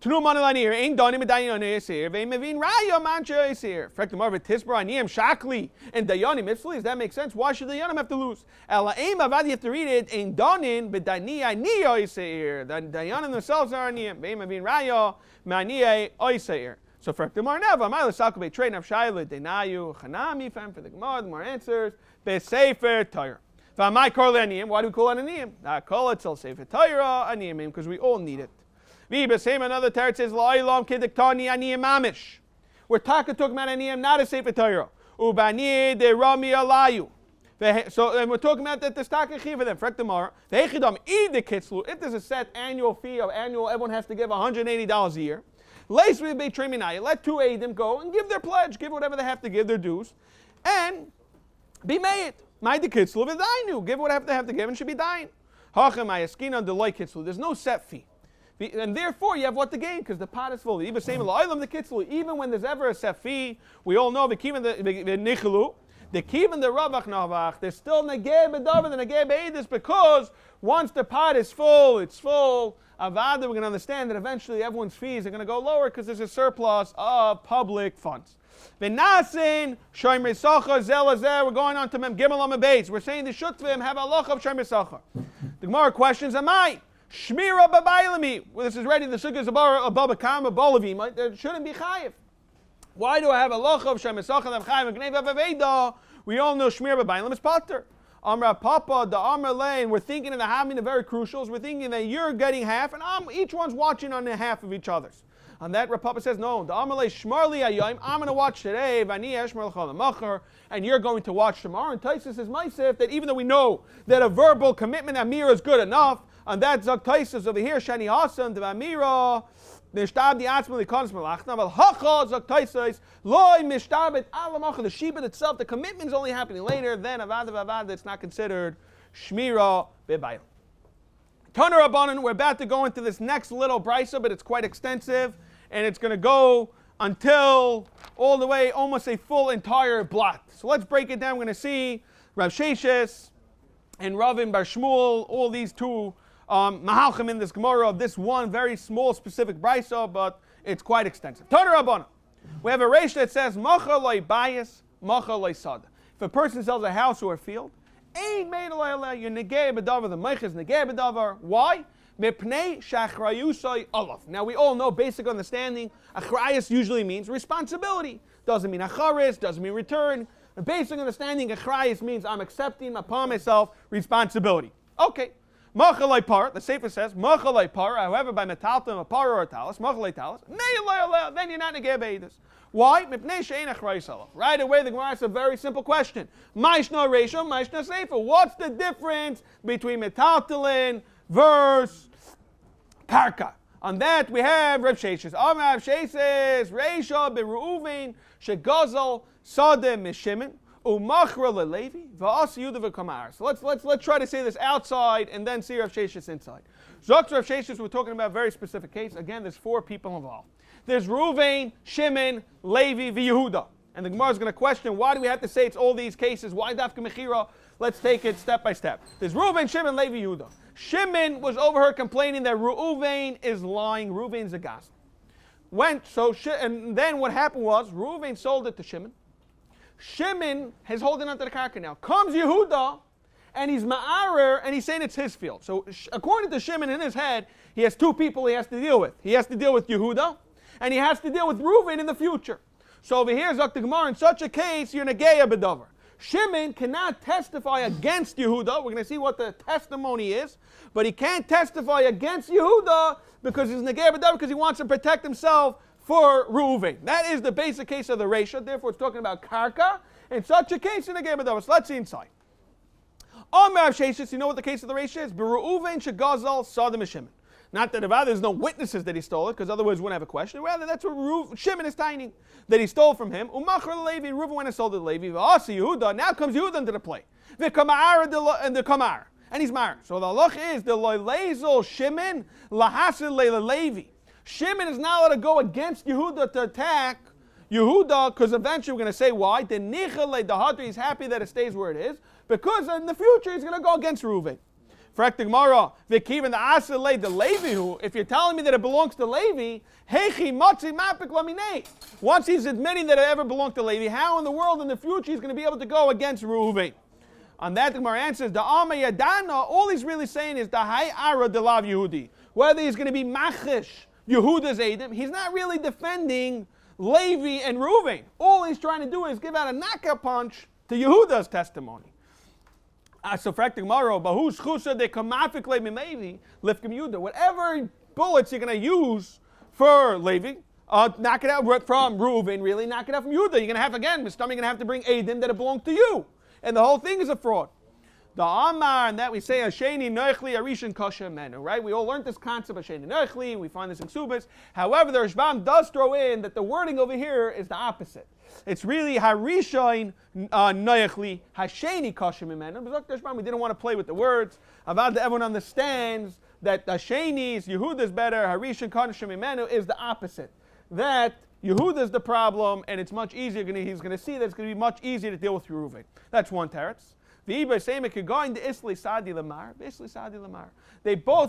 Tnu money la'niya ain't done him a dayoni oiseir, they mevin raya man shoiseir. Fact the mora tisbra aniyam shakli and dayanim mitzvahs. That makes sense. Why should the dayanim have to lose? Ela aim avad you have to read it. Ain't done in but daniya niya oiseir. The dayanim themselves are aniyam. They mevin raya maniya oiseir. So for the Gemara never, my l'salka be train of shayla denayu chanami fam for the Gemara. The more answers be sefer Torah. For my call aniyim. Why do we call it aniyim? I call it till sefer Torah aniyim because we all need it. Viba same another teretz says la'ilam kediktani aniyim mamish. We're talking about aniyim, not a sefer Torah. Ubani de rami alayu. So and we're talking about that there's taka chi for them. Frek demar. Vehechidam the kitzlu. If there's a set annual fee of annual, everyone has to give $180 a year. Lace with be treminaya. Let two eidim go and give their pledge, give whatever they have to give their dues, and be made. My the kitzlu v'dainu. Give whatever they have to give and should be dying. Hachem ayaskina delay kitzlu. There's no set fee. And therefore, you have what to gain because the pot is full. Even when there's ever a set fee, we all know the kivan the nichelu, the kivan the ravach navach. There's still negeh bedavar the negeh beidus because once the pot is full, it's full. Avada, we're going to understand that eventually everyone's fees are going to go lower because there's a surplus of public funds. V'nasin shomer sacha zelazer. We're going on to mem gimel on beis. We're saying the shutvim have a loch of shomer sacha. The Gemara questions: Am I? Shmira b'bailami. Well, this is ready. The sukkah is above a kam, a bolavim. There shouldn't be chayiv. Why do I have a loch of shemesach and chayiv and gnei v'aveda? We all know shmira b'bailam is pater. Amra papa, the amra lane. We're thinking of the having the very crucials. We're thinking that you're getting half, and each one's watching on the half of each other's. On that, Rapapa says, no, the amra lane shmarli ayayim. I'm going to watch today, v'ani eshmar l'chol and you're going to watch tomorrow. And Taisus is myself that even though we know that a verbal commitment amira is good enough. And that Zak Taisus over here, Shani Hasan, the Amira, Mishtab the Atzma, the Konis Malachna, but Hacha Zak Taisus, Loi Mishtab et Alamacha, the Shibud itself, the commitment is only happening later, then Avad, it's not considered Shmira Bebayil. Taner Rabbanan, we're about to go into this next little brisa, but it's quite extensive, and it's going to go until all the way, almost a full entire blot. So let's break it down. We're going to see Rav Sheshes and Ravin Bar Shmuel, all these two Mahalchim in this Gemara of this one very small specific brisa, but it's quite extensive. Taner Rabbanan. We have a reish that says Macha loy bayis, Macha loy sada. If a person sells a house or a field, Ain't made a you're negay b'davar. The meich is negay b'davar. Why? Mipnei shachrayusay olav. Now we all know basic understanding. Achrayus usually means responsibility. Doesn't mean acharis. Doesn't mean return. The basic understanding achrayus means I'm accepting upon myself responsibility. Okay. Machalei par. The Sefer says machalei par. However, by metaltim a par or a talis, machalei talis. Then you're not negay b'edus. Why? Right away, the Gemara asks a very simple question. Maishna Reisha, Maishna Sefer. What's the difference between metaltalin versus karka? On that, we have Reb Sheshes. Amar Reb Sheshes, Reisha beru'uvin, shegazel sadeh mishimin, umachra lelevi, va'as yuda v'kamar. So let's try to say this outside and then see Reb Sheshes inside. Zok Reb Sheshes, we're talking about a very specific case. Again, there's 4 people involved. There's Reuven, Shimon, Levi, Yehuda. And the Gemara is going to question, why do we have to say it's all these cases? Why Dafka Mechira? Let's take it step by step. There's Reuven, Shimon, Levi, Yehuda. Shimon was overheard complaining that Reuven is lying. Reuven's a gossip. And then what happened was, Reuven sold it to Shimon. Shimon is holding onto the karka now. Comes Yehuda, and he's ma'arer, and he's saying it's his field. So according to Shimon in his head, he has 2 people he has to deal with. He has to deal with Yehuda, and he has to deal with Reuven in the future. So over here, Zok the Gemara, in such a case, you're negeya b'davar. Shimon cannot testify against Yehuda. We're going to see what the testimony is. But he can't testify against Yehuda because he's negeya b'davar, because he wants to protect himself for Reuven. That is the basic case of the Reisha. Therefore, it's talking about karka. In such a case, you're negeya b'davar. So let's see inside. Amar Sheshes, you know what the case of the Reisha is? B'Reuven shegazal sadeh Shimon. Not that there's no witnesses that he stole it, because otherwise we wouldn't have a question. Rather, that's what Shimon is tiny, that he stole from him. Umachar Levi, Reuven went and sold it to Levi. V'asi Yehuda, now comes Yehuda into the play. V'kamar and the kamar, and he's married. So the halach is the loylezel Shimon lahasil Levi. Shimon is not allowed to go against Yehuda to attack Yehuda, because eventually we're going to say why. The nichale dahadri, he's happy that it stays where it is, because in the future he's going to go against Reuven. If you're telling me that it belongs to Levi, once he's admitting that it ever belonged to Levi, how in the world in the future he's going to be able to go against Reuven? On that, the Gemara answers, all he's really saying is whether he's going to be machish Yehuda's Edom, he's not really defending Levi and Reuven. All he's trying to do is give out a knockout punch to Yehuda's testimony. So whatever bullets you're going to use for Levi, knock it out from Reuven, really knock it out from Yehuda. You're going to have, again, Mr. You're going to have to bring Edom that it belongs to you. And the whole thing is a fraud. The Amar, and that we say, Hasheni Neichli Arishan Kasha Menu, right? We all learned this concept, Hasheni Neichli, we find this in Subas. However, the Rashbam does throw in that the wording over here is the opposite. It's really Harishain Neichli Hasheni Kasha Menu. We didn't want to play with the words. About everyone understands that Hasheni is Yehuda's better, Harishan Kasha Menu is the opposite. That Yehuda's the problem, and it's much easier, he's going to see that it's going to be much easier to deal with Reuven. That's one teretz. They both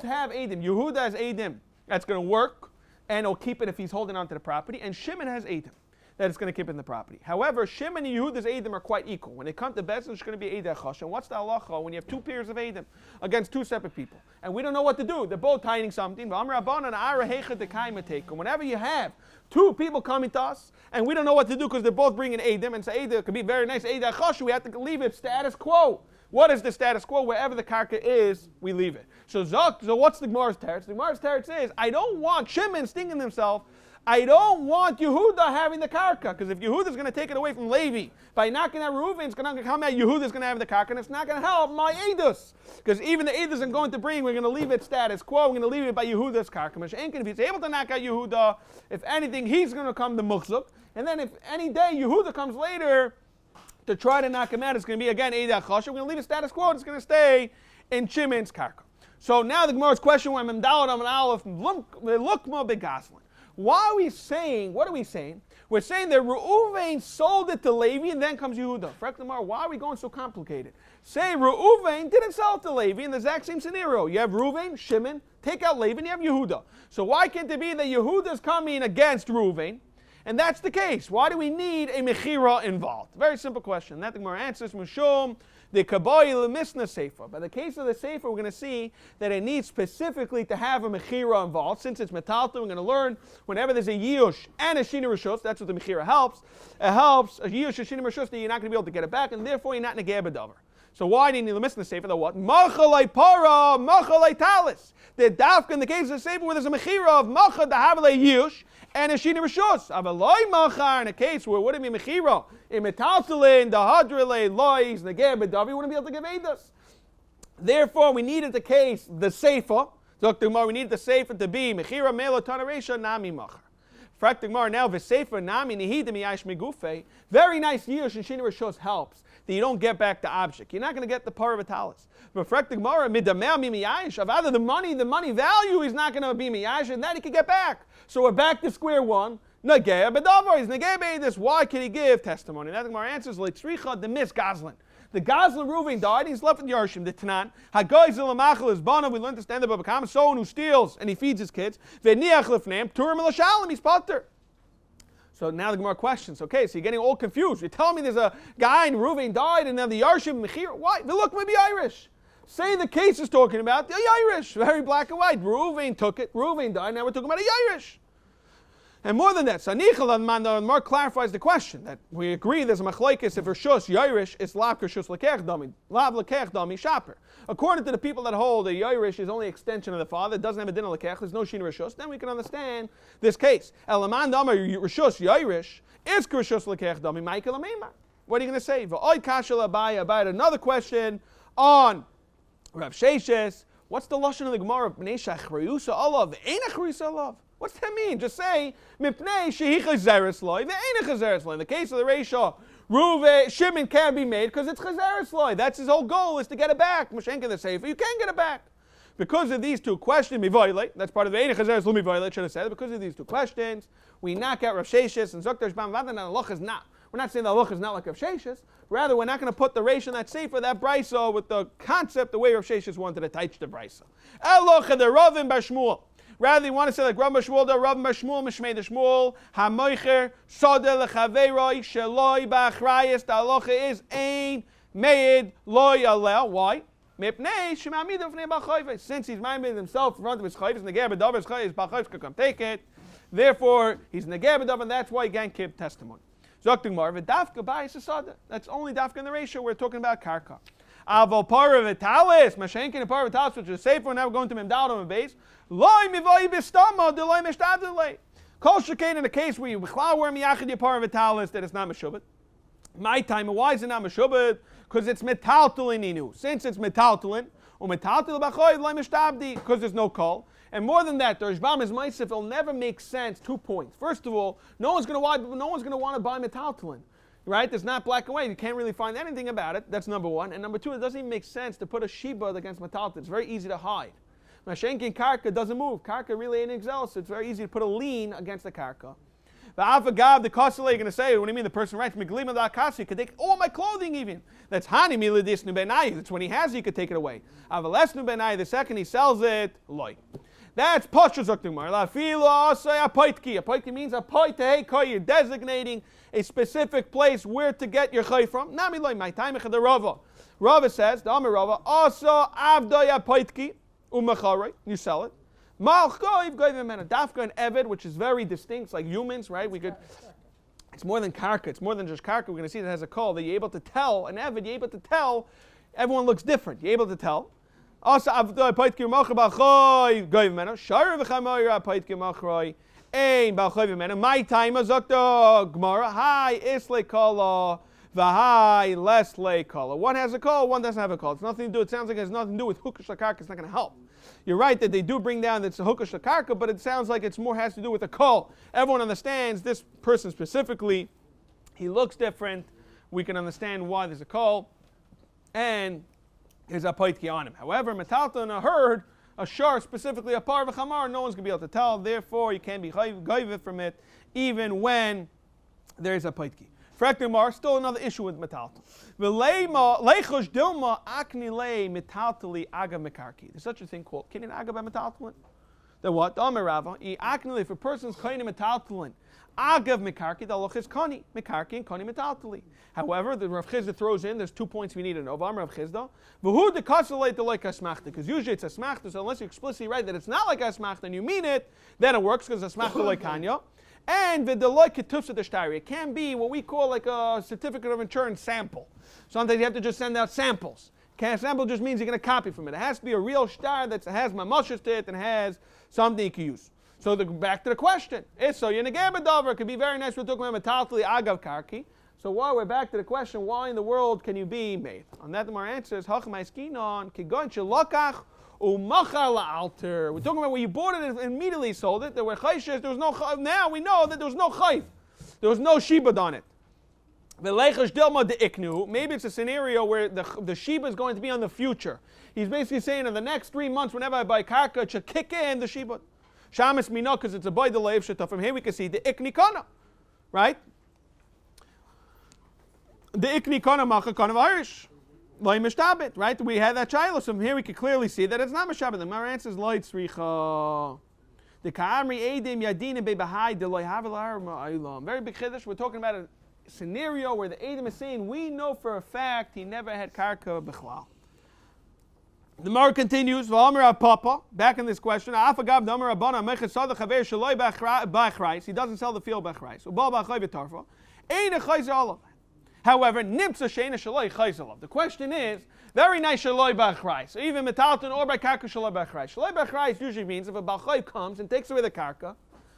have Edom. Yehuda has Edom that's going to work, and he'll keep it if he's holding on to the property. And Shimon has Edom that is going to keep it in the property. However, Shimon and Yehuda's Edom are quite equal. When they come to Basra, it's going to be Edom Chash. And what's the halacha when you have 2 pairs of Edom against 2 separate people? And we don't know what to do. They're both hiding something. Whenever you have 2 people coming to us, and we don't know what to do because they're both bringing Edom, and say Edom could be very nice, Edom Chash, we have to leave it status quo. What is the status quo? Wherever the karka is, we leave it. So what's the Gemara's teretz? The Gemara's teretz is, I don't want Shimon stinging himself. I don't want Yehuda having the karka, because if Yehuda's going to take it away from Levi, by knocking out Reuven, it's going to come out Yehuda's going to have the karka, and it's not going to help my Edus. Because even the Edus I'm going to bring, we're going to leave it status quo, we're going to leave it by Yehuda's karka. If he's able to knock out Yehuda, if anything, he's going to come to Muchzuk. And then if any day Yehuda comes later to try to knock him out, it's going to be again Eidah Chasha. We're going to leave it status quo, it's going to stay in Shimon's karka. So now the Gemara's question, when Memdalad Am Aleph Lukma Begaslin. What are we saying? We're saying that Reuven sold it to Levi and then comes Yehuda. Why are we going so complicated? Say Reuven didn't sell it to Levi in the exact same scenario. You have Reuven, Shimon, take out Levi, and you have Yehuda. So why can't it be that Yehuda's coming against Reuven? And that's the case. Why do we need a mechira involved? Very simple question. That the Gemara answers, Mushum, the kaboy lemisna sefer. By the case of the sefer, we're going to see that it needs specifically to have a mechira involved. Since it's metalton, we're going to learn whenever there's a yiyush and a shina rishus, that's what the mechira helps. It helps a yiyush, a shina rishus, that you're not going to be able to get it back, and therefore you're not negeh b'davar. So why do you need the misna sefer? The what? Machalei para, machalei talis. The dafka in the case of the sefer where there's a mechira of macha dahavale yiyush and a shina rishus. Avaloi macha in a case where it wouldn't be mechira in metaltalin, the hadrele, lois, negeh b'davar, you wouldn't be able to give edas. Therefore, we needed the case, the sefer. We needed the sefer to be mechira melo tanaresha nami macha. Frak Gemara now v'sefer nami nihida miyash migufe. Very nice yiyush and shina rishus helps that you don't get back the object. You're not going to get the par vitalis. But frak Gemara midamel mi miyash of either the money value is not going to be miyash, and that he can get back. So we're back to square one. Negeh b'davar is negeh b'edus. Why can he give testimony? That Gemara answers leitzricha the mis gazlan. The Gazlan Reuven died, he's left with Yarshim, the Tanan. Hagoy Zilamachal is Bana, we learned to stand up of a common someone who steals and he feeds his kids. Veniach Lefnam, Turim Elashalim, he's Potter. So now the Gemara questions, okay, so you're getting all confused. You're telling me there's a guy and Reuven died and now the Yarshim, Mechir, why? Look, maybe Irish. Say the case is talking about the Irish, very black and white. Reuven took it, Reuven died, now we're talking about the Irish. And more than that, Sanichal Mark clarifies the question that we agree there's a machlekes if Rishus Yairish it's lav Rishus lekech dami, lav lekech dami shaper. According to the people that hold that Yairish is only extension of the father, it doesn't have a din lekech, there's no shin Rishus, then we can understand this case. Elaman dama Rishus Yairish is Rishus lekech dami Michael Amema. What are you going to say? V'oid kashel abaya about another question on Rav Sheshes. What's the lashon of the Gemara? Bnei shachriyusa alav, ain't achriyusa alav. What's that mean? Just say, Mipnei shehi chazeres loy, ve'ein chazeres loy. In the case of the Reisha, Ruve, Shimon can be made because it's chazeres loy. That's his whole goal, is to get it back. Mashenka the Sefer, you can get it back. Because of these two questions, mivoilate, that's part of the ve'ein chazeres loy mivoilate, should have said it. Because of these two questions, we knock out Rav Sheshes and Zokter Shbam Vadan, and Allah is not. We're not saying the Allah is not like Rav Sheshes. Rather, we're not going to put the Reisha in that Sefer, that Brisa, with the concept, the way Rav Sheshes wanted to teach the Brisa. Eloch the Ravim Bashmuel. Rather, you want to say like Rav Mashmuel, Rav Mashmuel, Mishmei the Shmuel, HaMoicher, Sodeh Lechaveroi, Sheloi Ba'achrayis, the halacha is Ein Meid Lo Yalel. Why? Mipnei Shemamid V'nei Ba'chayves. Since he's minded himself in front of his chayves, Negeh B'davar, his chayves, Ba'chayves could come take it. Therefore, he's Negeh B'davar, and that's why he can't keep testimony. Zokting Mar, V'dafka Ba'is Sodeh. That's only Dafka in the ratio. We're talking about Karka. Aval Parah Vitalis, Mashenkin and Parah Vitalis, which is safer. Now we're going to Memdal on the base. Loi mivoi bistama deloi mishtadlei. Kol shekain in a case where you b'chlal were miyachid yapar vitalis that it's not meshubed. My time, why is it not meshubed? Because it's metaltalin inu. Since it's metaltalin, or metaltal b'choy deloi mishtabdi, because there's no kol. And more than that, the Rishbam is ma'asif. It'll never make sense. 2 points. First of all, no one's going to want to buy metaltalin. Right? There's not black and white. You can't really find anything about it. That's number one. And number two, it doesn't even make sense to put a sheba against metaltalin. It's very easy to hide. Mashenkin karka doesn't move. Karka really ain't exhaust. So it's very easy to put a lien against the karka. The afagav, the kosele, you're going to say, what do you mean? The person writes, Miglima da akasi, you could take all my clothing even. That's hani milidis nubenai. That's when he has it, you could take it away. Avales nubenai, the second he sells it, loy. That's Pasha Zoktimar. La filo say a poitki. A poitki means a poite hey, you're designating a specific place where to get your chay from. Nami loy, my time the Rava. Rava says, the Amar Rava, also avdoya poitki. You sell it. Dafka and Eved, which is very distinct, it's like humans, right? It's more than karka, it's more than just karka. We're going to see that it has a call that you're able to tell, an Eved, you're able to tell, everyone looks different. You're able to tell. Also, my time Zokta Gemara, hi, Isle Kala. V'hai less leikala. One has a call, one doesn't have a call. It's nothing to do. It sounds like it has nothing to do with hukash lakarka. It's not going to help. You're right that they do bring down that it's a hukash lakarka, but it sounds like it's more has to do with a call. Everyone understands this person specifically. He looks different. We can understand why there's a call, and there's a poitki on him. However, metalta and a herd, a shar, specifically a par v'chamar, no one's going to be able to tell. Therefore, you can't be goyve from it, even when there is a poitki. Frektimar, still another issue with metaltal. Leichush dilma akni lei metaltali aga mekarki. There's such a thing called kinyan aga by metaltalin. Then what? The Amar Rava, if a person's koine metaltalin, agav mekarki, the halacha is kani, mekarki and kani metaltali. However, the Rav Chizda throws in, there's 2 points we need to know. Amar Rav Chizda, v'hu de kasalei de like asmachta, because usually it's asmachta, so unless you explicitly write that it's not like asmachta and you mean it, then it works, because asmachta like kanya. And the deloy ketufsa deshtari, it can be what we call like a certificate of insurance sample. Sometimes you have to just send out samples. Sample just means you're going to copy from it. It has to be a real shtar that has mamashas to it and has something you can use. So back to the question. So Yenegeba could be very nice. We're talking about metaltali agav karki. So while we're back to the question, why in the world can you be made? On that, the more answer is hachmai skinon kigon shelokach umachar la'alter. We're talking about when you bought it and immediately sold it. There were chayshes. There was no. Now we know that there was no chayv. There was no shibud on it. Maybe it's a scenario where the shiba is going to be on the future. He's basically saying in the next 3 months, whenever I buy karka, it should kick in the shiba. Shamas mino, because it's a boy the leiv shita. From here we can see the iknikana, right? The iknikana macha kana v'irish, loy mishtabit, right? We had that child. So from here we can clearly see that it's not mishtabit. The Gemara answers loy tzricha. The ka'amri edim yadina bebahai de loy havelar ma'aylam. Very big chiddush. We're talking about a scenario where the edim is saying we know for a fact he never had karka b'chlal. The Gemara continues, Papa, back in this question, he doesn't sell the field b'chrais. However, the question is, very nice shaloi b'chrais, even metalton or by karka shaloi b'chrais. Shaloi b'chrais usually means if a balchayv comes and takes away the karka,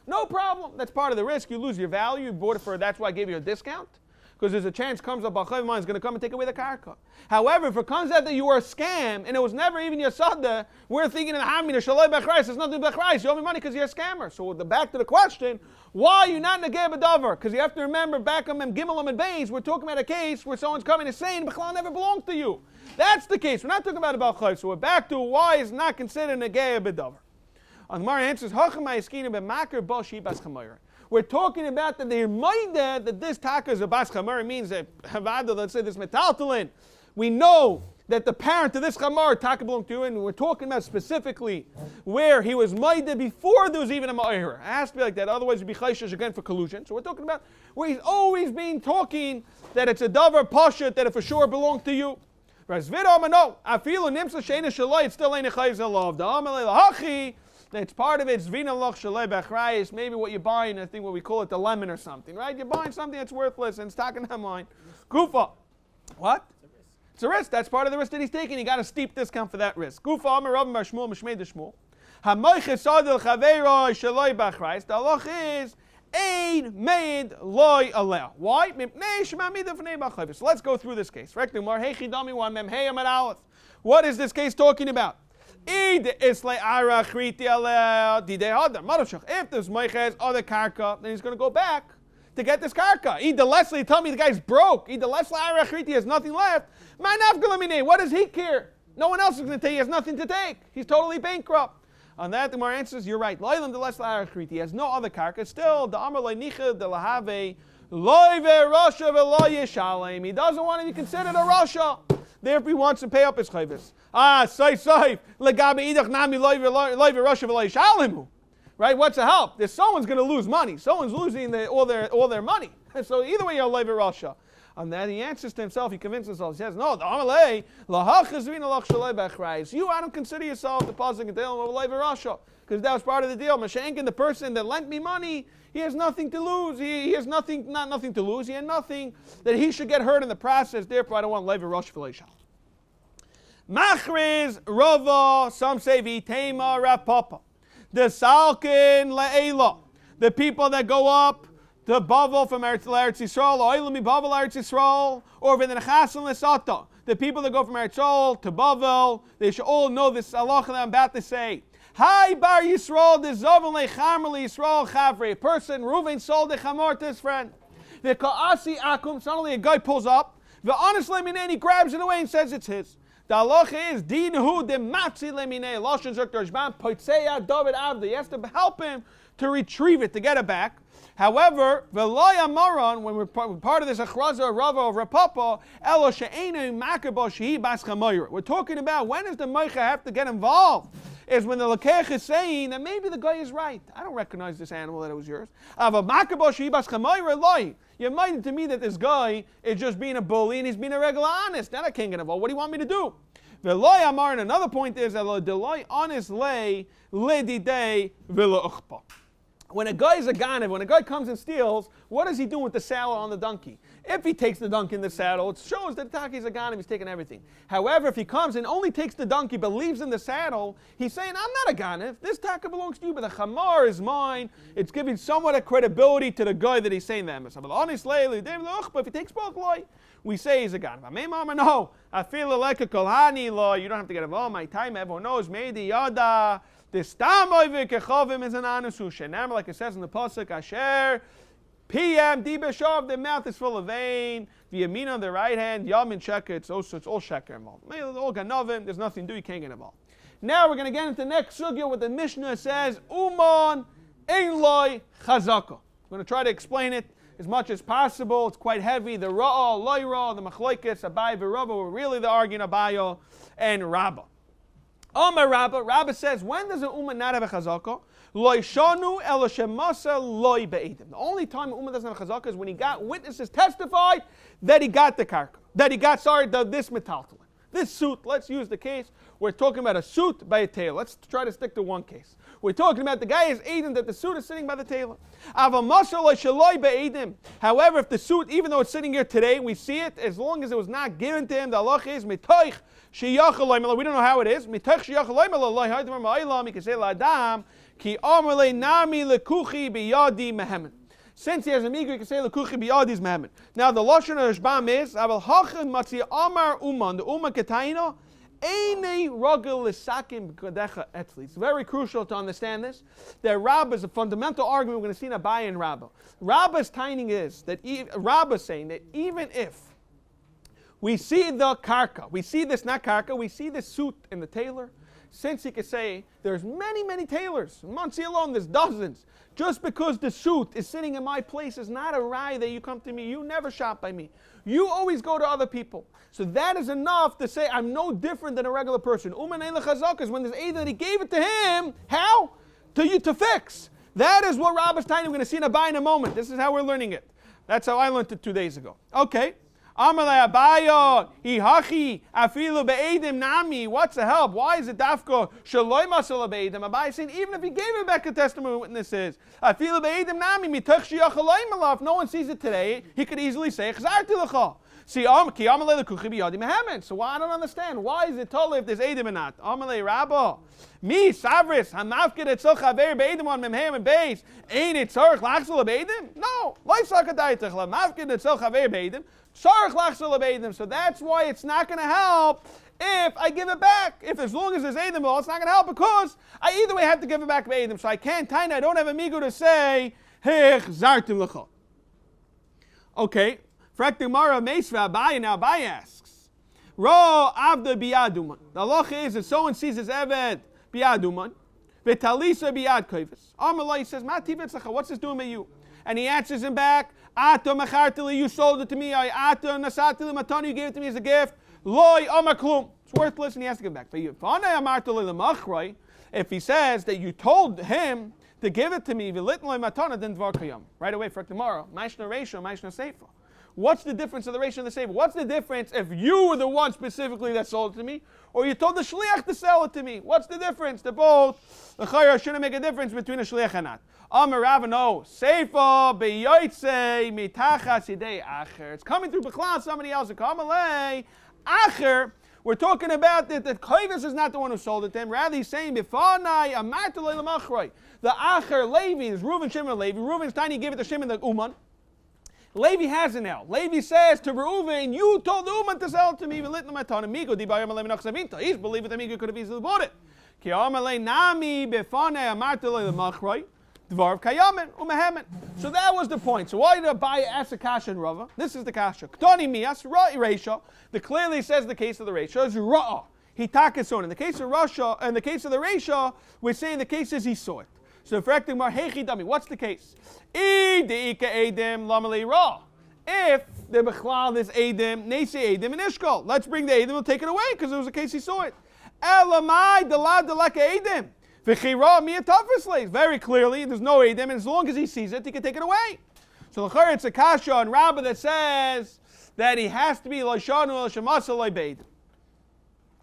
no problem, that's part of the risk, you lose your value, you bought it for, that's why I gave you a discount. Because there's a chance comes up, balchayv mine is going to come and take away the karka. However, if it comes out that you were a scam and it was never even your sada, we're thinking in the hamina shaloi b'chrais, it's nothing b'chrais. You owe me money because you're a scammer. So back to the question, why are you not negay b'davar? Because you have to remember back on Gimel and Beis, we're talking about a case where someone's coming and saying b'chlal never belonged to you. That's the case. We're not talking about balchayv. So we're back to why is not considered negay b'davar. And the Gemara answers, we're talking about that the Maida that this taka is a bas chamar means that Havada, let's say this metaltalin, we know that the parent of this chamar taka belonged to, and we're talking about specifically where he was Maida before there was even a ma'ir. It has to be like that, otherwise it'd be chayshish again for collusion. So we're talking about where he's always been talking that it's a davar pashut that it for sure belonged to you. Whereas Vidam, no, I feel a nimsa sheina shalai, it still ain't a chayz love. The amalei lahachi. It's part of it. It's vina loch shalei b'achrayis. Maybe what you're buying, I think what we call it the lemon or something, right? You're buying something that's worthless and it's talking to mine. Kufa. What? It's a risk. That's part of the risk that he's taking. He got a steep discount for that risk. Kufa amar Rav bar Shmuel mishmei de Shmuel. Hamoiches sadel chaveiro shalei b'achrayis. The loch is ein made loy aleh. Why? So let's go through this case. What is this case talking about? If this Meicha has other karka, then he's going to go back to get this karka. Either Leslie, tell me the guy's broke. Either Leslie Arachriti has nothing left. What does he care? No one else is going to take. He has nothing to take. He's totally bankrupt. On that, the more answers, you're right. Loilam de Leslie Arachriti has no other karka. Still, the Amar Leinicha de Lahave Loive Rasha Veloy Yeshalem. He doesn't want to be considered a Rasha. Therefore, he wants to pay up his chayvis. Saif, legabe idach nami loive Rasha v'loy shalemu. Right? What's the help? There's someone's going to lose money. Someone's losing all their money. So either way, you're loive Rasha. And then he answers to himself. He convinces himself. He says, "No, the amalei lahach izvina lach shalei b'achrayis. You, I don't consider yourself the pasuk and tell him of loive Rasha because that was part of the deal. Mashenkin, the person that lent me money, he has nothing to lose. He has nothing, not nothing to lose. He had nothing that he should get hurt in the process. Therefore, I don't want loive Rasha v'loy shalem." Machriz, Rava, some say Vitema, Rapapa. The Salkin, Le'ela. The people that go up to Bava from Eretz Yisrael, Oilami Bavel Eretz Yisrael, or V'nechasan Lesata. The people that go from Eretz Yisrael to Bavel, they should all know this halacha that I'm about to say. Hi Bar Yisrael, the Zavan Lechamar Yisrael Chavre. A person, Reuven sold the Chamor to his friend. The Ka'asi Akum, suddenly a guy pulls up. The honest Leminen, he grabs it away and says it's his. The halacha is Dinhu de Matzi Lemine Lashon Zerktorjban Poitseya David Avdi. He has to help him to retrieve it, to get it back. However, Veloy Amaron, when we're part of this Achraza Rava of Rapapa, Elo She'enu Makabo Shehi Bas Chamoyer. We're talking about when does the Meicha have to get involved? is when the Lekech is saying that maybe the guy is right. I don't recognize this animal that it was yours. You're minded to me that this guy is just being a bully and he's being a regular honest, not a king and a vote. What do you want me to do? Veloy Amar, and another point is that honest lay ledidei velo uchpa. When a guy is a ganav, when a guy comes and steals, what is he doing with the saddle on the donkey? If he takes the donkey in the saddle, it shows that the donkey's a ganav, he's taking everything. However, if he comes and only takes the donkey but leaves in the saddle, he's saying, I'm not a ganav, this taka belongs to you, but the chamar is mine. It's giving somewhat of credibility to the guy that he's saying that. But if he takes both loy, we say he's a ganav. No, I feel like a kolhani law. You don't have to get involved. My time, everyone knows, maybe yada. The stamoy v'kechovim is an anususha. Now, like it says in the pasuk, Asher, PM, Dibeshav, the mouth is full of vein. V'yamin on the right hand, Yamin sheker, it's all sheker involved. All ganovim, there's nothing to do, you can't get involved. Now we're going to get into the next sugya where the Mishnah says, Uman ein loy chazaka. I'm going to try to explain it as much as possible. It's quite heavy. The ra'ah, loy ra'ah, the machlokes, Abai v'Rabba were really the arguing Abayo and Rabba. Amar Rabba, Rabba says, when does an ummah not have a chazaka? Loy shanu el shemasa loy be'edim. The only time an ummah doesn't have a chazaka is when he got witnesses testified that he got the karka, that he got, this metaltalin. This suit, let's use the case, we're talking about a suit by a tailor. Let's try to stick to one case. We're talking about the guy is eating that the suit is sitting by the tailor. However, if the suit, even though it's sitting here today, we see it, as long as it was not given to him, the halach is mitoich sheyachaloy. We don't know how it is. Mitoich sheyachaloy malay. Haydamar ma'aylam. He can say la'adam ki amalei nami lekuchi biyadi mehemen. Since he has a migur, he can say lekuchi biyadi is mehemen. Now the lashon of Rashbam is aval hachem matzi amar uman the uman ketayino. It's very crucial to understand this. That Rabbah is a fundamental argument we're going to see in Abai and Rabbah. Rabbah's timing is that Rabbah is saying that even if we see the karka, we see this not karka, we see this suit in the tailor, since he could say there's many, many tailors, in Monsey alone there's dozens, just because the suit is sitting in my place is not a raya that you come to me, you never shop by me. You always go to other people. So that is enough to say I'm no different than a regular person. Uman ein lechazak is when there's either that he gave it to him, how? To fix. That is what Rabbi's telling you. We're going to see in Abai in a moment. This is how we're learning it. That's how I learned it 2 days ago. Okay. Amalei Abayo, Ihachi, Afilu be'edim nami. What's the help? Why is it dafko? Shaloi masala be'edim. Abai is saying, even if he gave him back a testimony witnesses, Afilu be'edim nami, mitach shiachaloi malav. If no one sees it today, he could easily say, Chazarti l'cha. See, ki amalei l'kuchi biyadi mehemen. So I don't understand. Why is it totally if there's edim or not? Amalei Rabba. Mi savris hamafkid etzol chaver be'edim on memhem and beis. Ain't it tzarich lachzul be'edim? No. Lai sakadaytach lamafkid etzol chaver be'edim. So that's why it's not going to help if I give it back. If as long as there's Edom, well, it's not going to help because I either way have to give it back to Edom. So I can't, I don't have a migu to say, Hey, zartim lecha. Okay. Frak Gemara Meisva Abai, now Abai asks, Ro avda biyaduman. The halacha is if someone sees his eved biyaduman, v'talisa biyad kovis. Amalai says, Ma tivitz lecha, what's this doing with you? And he answers him back, Ato machartili, you sold it to me. Ato nasatili matani, you gave it to me as a gift. Loi amaklum. It's worthless, and he has to give it back. If he says that you told him to give it to me, right away for tomorrow. Maishna ratio, maishna seifa. What's the difference of the ratio and the seifa? What's the difference if you were the one specifically that sold it to me, or you told the shliach to sell it to me? What's the difference? They're both. The chayra shouldn't make a difference between a shliach and not. Amar Rav, no. Seifa beyoytze mitachas yidei acher. It's coming through b'chlal somebody else. Kamalei acher. We're talking about that Kovis is not the one who sold it to him. Rather, he's saying bifanai amartu le'lamachroi. The acher Levi is Reuven, Shimon, Levi. Reuven's trying to give it to Shimon the Uman. Levi has it now. Levi says to Reuven, you told the Uman to sell it to me. He's believing that Migo could have easily bought it. So that was the point. So why did Abai ask the kasha and Rava? This is the kasha. The clearly says the case of the Reisha is Ra'ah. He takason. In the case of Rasha, and the case of the Reisha, we're saying the case is he saw it. So what's the case? If the Bechlal is Edim, Nesi Edim and Ishkal. Let's bring the Edim, we'll take it away because it was a case he saw it. Elamai delad deleka edim. V'chira miyatafis. Very clearly, there's no edim, and as long as he sees it, he can take it away. So l'chayr it's a kasha on Rabbah that says that he has to be loishanu l'shemasa loibeid.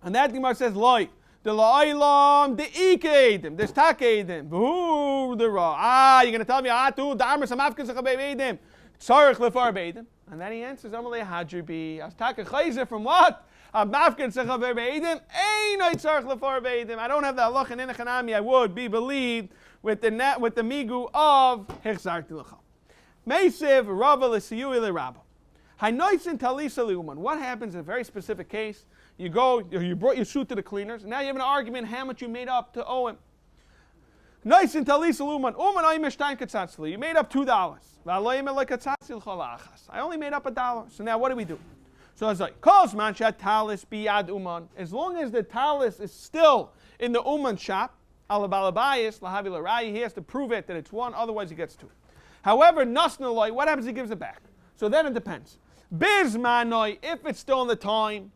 And that Gemara says loy. The la'olam the ikedim. There's takedim. V'hu the ra. You're going to tell me tu da'amar samafkin s'chabeidim. Tzarech lefar beidim. And then he answers, Amalei Hadribi. As taka chayzer from what? Mafkin s'chabeidim. Einoi tzarech lefar beidim. I don't have the halach in Enechanami. I would be believed with the migu of Hichzarti l'cha. Meisiv Rava l'siyui l'Rabba. Hainoisin talisa li'uman. What happens in a very specific case? You brought your suit to the cleaners, and now you have an argument how much you made up to owe him. Noisin talisa li'uman. Uman oimer shtayn katzatzli. You made up $2. I only made up $1. So now what do we do? So it's like, calls man shat talis biyad uman. As long as the talis is still in the uman shop, alabalabayis lahavi l'rayi, he has to prove it that it's one, otherwise he gets two. However, nasnaloi, what happens? He gives it back. So then it depends. Bizmanoi, if it's still in the time,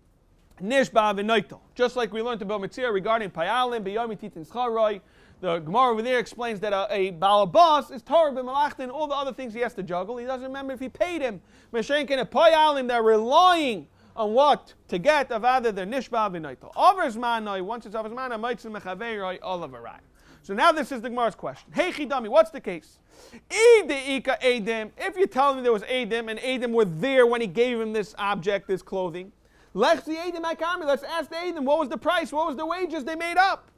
nishba v'noitel. Just like we learned about Mitzvah regarding payalim, biyomi titin scharoi. The Gemara over there explains that a balabas is Torah b'malachta and all the other things he has to juggle. He doesn't remember if he paid him. Meshenkin a payalim, they're relying on what to get of either their nishba v'noitel. Overzmanoi, once it's overzmanoi, meitzim mechaveiroi olavarai. So now this is the Gemara's question. Hey Chidami, what's the case? If you tell me there was Edim and Edim were there when he gave him this object, this clothing, let's ask the Edim, what was the price? What was the wages they made up?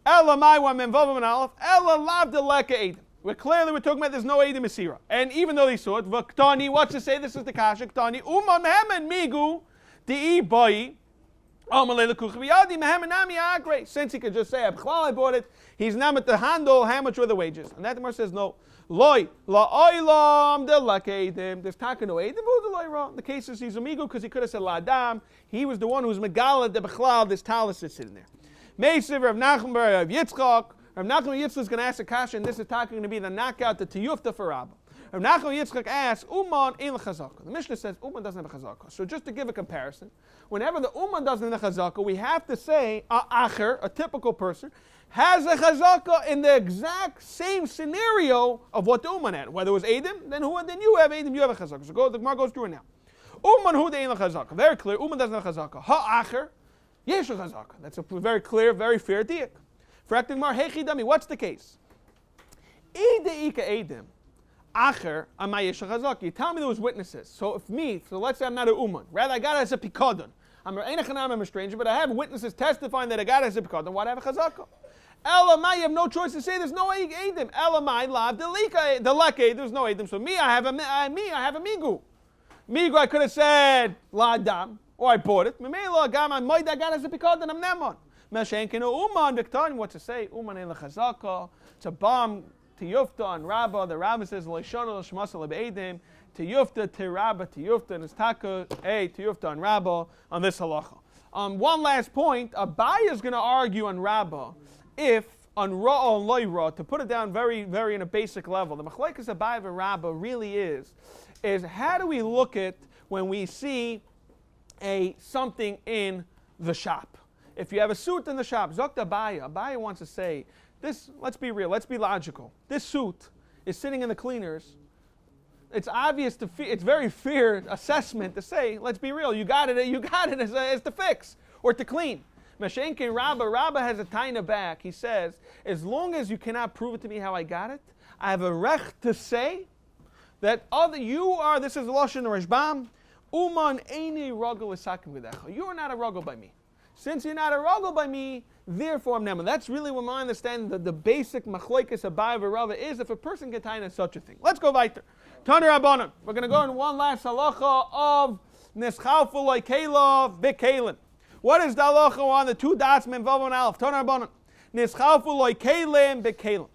Ella maiwa menvavim and aleph. Ella lav deleka Edim. We're talking about there's no Edim Asira. And even though they saw it, V'ktani, what's to say? This is the kasha. Ktani, uman mehemen migu, di'i boi, since he could just say, I bought it, he's now at the handle, how much were the wages? And that Gemara says, no. Loi, la'oilam delakadim. There's taka no edim, the case is he's amigo because he could have said la'adam. He was the one who's megala de b'chlal, this talis is sitting there. Meisiv Rav Nachman bar Yitzchak. Rav Nachman Yitzchak is going to ask a kasha, and this is taka going to be the knockout, the tiyufta for Rabbah. Rav Nachman Yitzchak asks, Uman ein l'chazaka. The Mishnah says Uman doesn't have a chazaka. So just to give a comparison, whenever the Uman doesn't have a chazaka, we have to say a acher, a typical person, has a chazaka in the exact same scenario of what the Uman had. Whether it was Edim, then you have Edim, you have a chazaka. So the Gemara goes through it now. Uman hu ein l'chazaka. Very clear. Uman doesn't have a chazaka. Ha acher, yesh a chazaka. That's a very clear, very fair diak. For acting Gemara, hey chidami, what's the case? Ika Edim. Acher, amayesh chazaka. You tell me there was witnesses. So let's say I'm not a uman. Rather, I got it as a pikadon. I'm a stranger, but I have witnesses testifying that I got it as a pikadon. Why do I have a chazaka? Elamai, you have no choice to say there's no edim. Elamai lav deleke. There's no edim. So I have a migu. Migu, I could have said la dam, or I bought it. Memela gam, I might have got it as a pikadon. I'm neman. Meshenkin uman viktan. What to say? Uman ein lechazaka. It's a bomb. Tiyufta and Rabba, the Rabba says Leishana L'Shmasa L'Be'edim, Tiyufta, Tirabba, Tiyufta, and it's Taka, Tiyufta and Rabba on this halacha. One last point, Abaye is going to argue on Rabba if on Ra'ah and Loira, to put it down very, very in a basic level, the Machlekes Abaye and Rabba really is how do we look at when we see something in the shop? If you have a suit in the shop, Zokta Abaye wants to say, let's be real, let's be logical. This suit is sitting in the cleaners. It's obvious it's very fair assessment to say, let's be real, you got it as to fix or to clean. Mashenkin Rabba has a taina back. He says, as long as you cannot prove it to me how I got it, I have a rech to say that this is Lashon Rashbam, Uman eini ragel esakim v'decha. You are not a ragel by me. Since you're not a ragel by me, therefore I'm neman. That's really what my understanding that the basic machlekes Abaye v'Rava is if a person can tie in such a thing. Let's go weiter. Tana Rabbanan. We're going to go in one last halacha of neschalfu loikela v'kelen. What is the halacha on the two dots menvav and alef? Tana Rabbanan. Neschalfu loikelen v'kelen.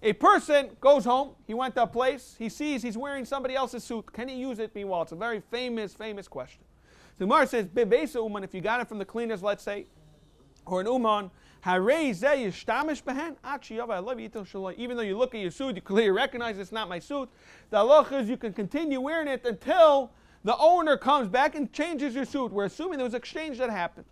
A person goes home. He went to a place. He sees he's wearing somebody else's suit. Can he use it? Meanwhile, it's a very famous question. The Gemara says, Bebesa uman, if you got it from the cleaners, let's say, or an uman, even though you look at your suit, you clearly recognize it's not my suit. The halacha is you can continue wearing it until the owner comes back and changes your suit. We're assuming there was an exchange that happened.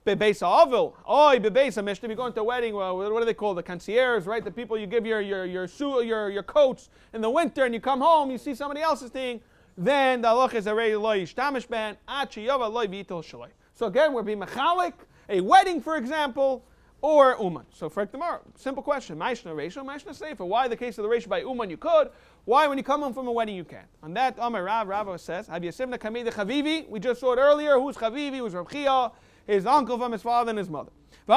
Bebeis Avil. Oi, Bebeis Mishnah. If you go into a wedding, well, what do they call the concierge, right? The people you give your coats in the winter, and you come home, you see somebody else's thing. Then the halach is already lo yishtamish ben achi yava lo vital shaloi. So again, we're being mechalik, a wedding, for example, or uman. So for tomorrow, simple question: Maishna Reisha, Maishna Sefer. Why the case of the Reisha by uman you could? Why when you come home from a wedding you can't? On that, Amar Rav says, Have Yasivna Kamei de Chavivi. We just saw it earlier. Who's Chavivi? Who's Rav Chia? His uncle from his father and his mother. He's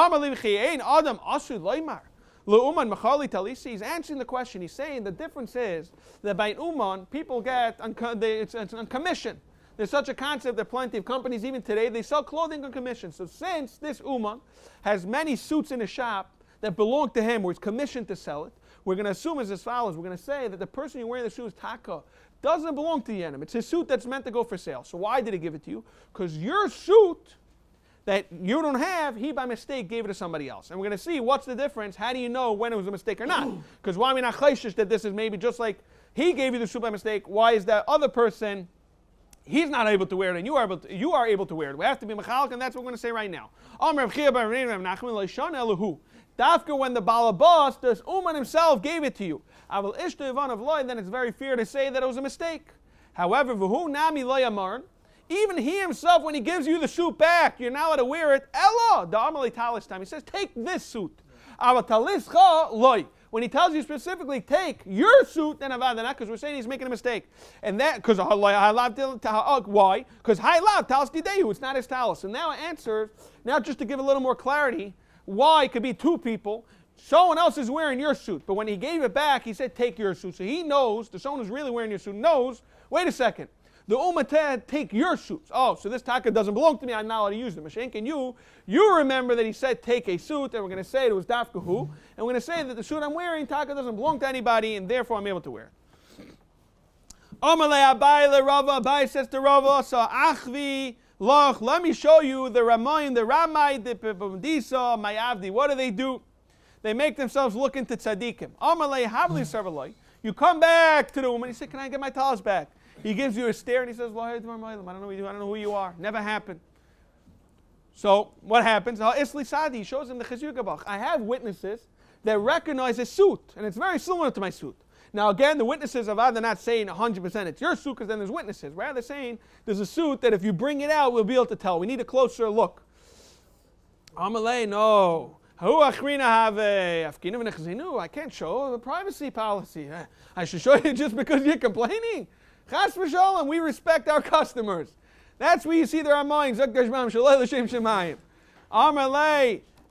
answering the question. He's saying the difference is that by uman, people get it's on commission. There's such a concept that plenty of companies, even today, they sell clothing on commission. So since this uman has many suits in his shop that belong to him, or he's commissioned to sell it, we're going to assume as follows. We're going to say that the person you're wearing the shoes, taka, doesn't belong to the yenim. It's his suit that's meant to go for sale. So why did he give it to you? Because your suit that you don't have, he by mistake gave it to somebody else. And we're going to see what's the difference. How do you know when it was a mistake or not? Because why are we not chayshish that this is maybe just like he gave you the suit by mistake? Why is that other person, he's not able to wear it and you are able to wear it? We have to be mechalik, and that's what we're going to say right now. Dafka when the balabas, the uman himself gave it to you. Aval ishta ivan of loy, then it's very fair to say that it was a mistake. However, v'hu nami loy amarin, even he himself, when he gives you the suit back, you're not allowed to wear it. Ella, the Amalei Talis time. He says, take this suit. When he tells you specifically, take your suit, then avadana, because we're saying he's making a mistake. And that, because why? Because ha'lav talis didehu, it's not his talis. So now answer, now just to give a little more clarity, why it could be two people. Someone else is wearing your suit, but when he gave it back, he said, take your suit. So he knows, the someone who's really wearing your suit knows, wait a second. The umatah take your suits. Oh, so this taka doesn't belong to me. I'm not allowed to use them. Mashenk, and you remember that he said take a suit, and we're going to say it was dafkahu, and we're going to say that the suit I'm wearing taka doesn't belong to anybody, and therefore I'm able to wear it. Amalei Abai le Rava. Abai says to Rava, so achvi loch. Let me show you the Ramayim, the Ramai, the Pepamdisa, Mayavdi. What do? They make themselves look into tzaddikim. Amalei havli servaloi. You come back to the woman. You say, can I get my talis back? He gives you a stare and he says, I don't know who you are. Never happened. So what happens? Isli Sadi shows him the Chizur Gabach. I have witnesses that recognize his suit, and it's very similar to my suit. Now again, the witnesses are either not saying 100% it's your suit, because then there's witnesses. Rather saying there's a suit that if you bring it out, we'll be able to tell. We need a closer look. Amalei, no. I can't show a privacy policy. I should show you just because you're complaining. Chas v'sholem, we respect our customers. That's where you see there are minds. Amalei,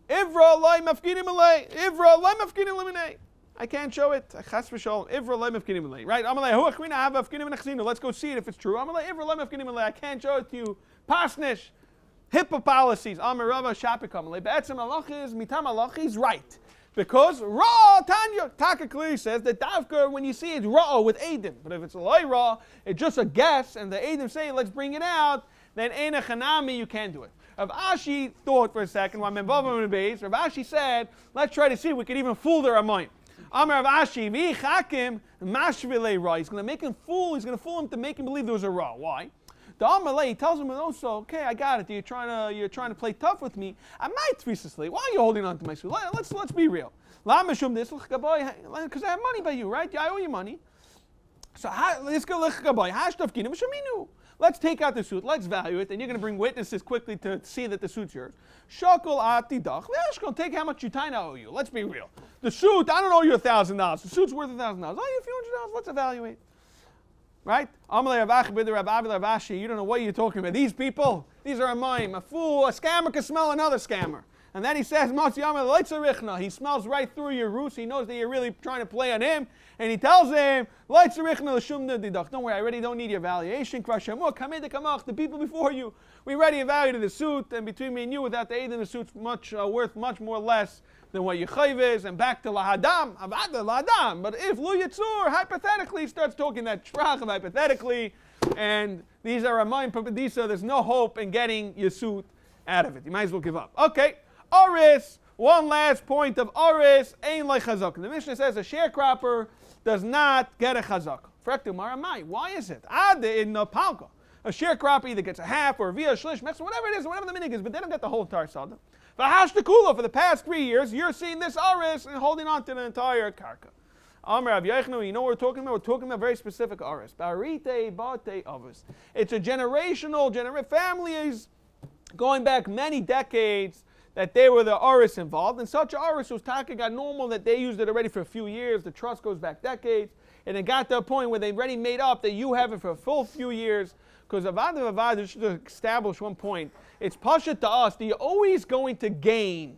Ivra loy mafkinim alei. Ivra loy mafkinim leminei. I can't show it. Chas v'sholem. Ivra loy mafkinim alei. Right? Amalei, hu achrina have mafkinim nechzinu. Let's go see it if it's true. Amalei, Ivra loy mafkinim alei. I can't show it to you. Pasnish. HIPAA policies. Amar Rava Shapikam alei. Be'etzem halach is mitam halach. He's right. Because Ra, Tanya, Taka clearly says that Davka, when you see it's Ra with Eidim. But if it's a Loi Ra, it's just a guess, and the Eidim say, let's bring it out, then Eina Chanami, you can't do it. Rav Ashi thought for a second, while Membava and Beis, Rav Ashi said, let's try to see if we could even fool their Amayim. Amar Rav Ashi, Vi Chakim, Mashvilei Ra. He's going to make him fool, he's going to fool him to make him believe there was a Ra. Why? The Amalei, he tells him also, okay, I got it. You're trying to play tough with me. I might twistlessly. Why are you holding on to my suit? Let's be real. Because I have money by you, right? I owe you money. So let's take out the suit. Let's value it, and you're going to bring witnesses quickly to see that the suit's yours. Take how much Yutaina owe you. Let's be real. The suit, I don't owe you $1,000. The suit's worth $1,000. I owe you a few $100. Let's evaluate. Right? You don't know what you're talking about. These people, these are a mime. A fool, a scammer can smell another scammer. And then he says, he smells right through your roots. He knows that you're really trying to play on him. And he tells him, don't worry, I already don't need your evaluation. The people before you, we already evaluated the suit. And between me and you, without the aid in the suit's worth much more less than what your chayv is, and back to lahadam, lahadam. But if lu yitzur, hypothetically, starts talking that shrach of hypothetically, and these are a mind papadisa, there's no hope in getting your suit out of it. You might as well give up. Okay, Oris, one last point of Oris, ain't like chazak. The Mishnah says a sharecropper does not get a chazak. Why is it? Ade in palka. A sharecropper either gets a half or a via shlish, whatever it is, whatever the minig is, but they don't get the whole entire sada. For the past 3 years, you're seeing this aris and holding on to the entire karka. Amr Rav Yechnu, you know what we're talking about? We're talking about very specific aris. Barite bate avos. It's a generational families going back many decades that they were the aris involved. And such aris was taka got normal that they used it already for a few years. The trust goes back decades. And it got to a point where they already made up that you have it for a full few years. Because avad, just to establish one point, it's pasha to us that you're always going to gain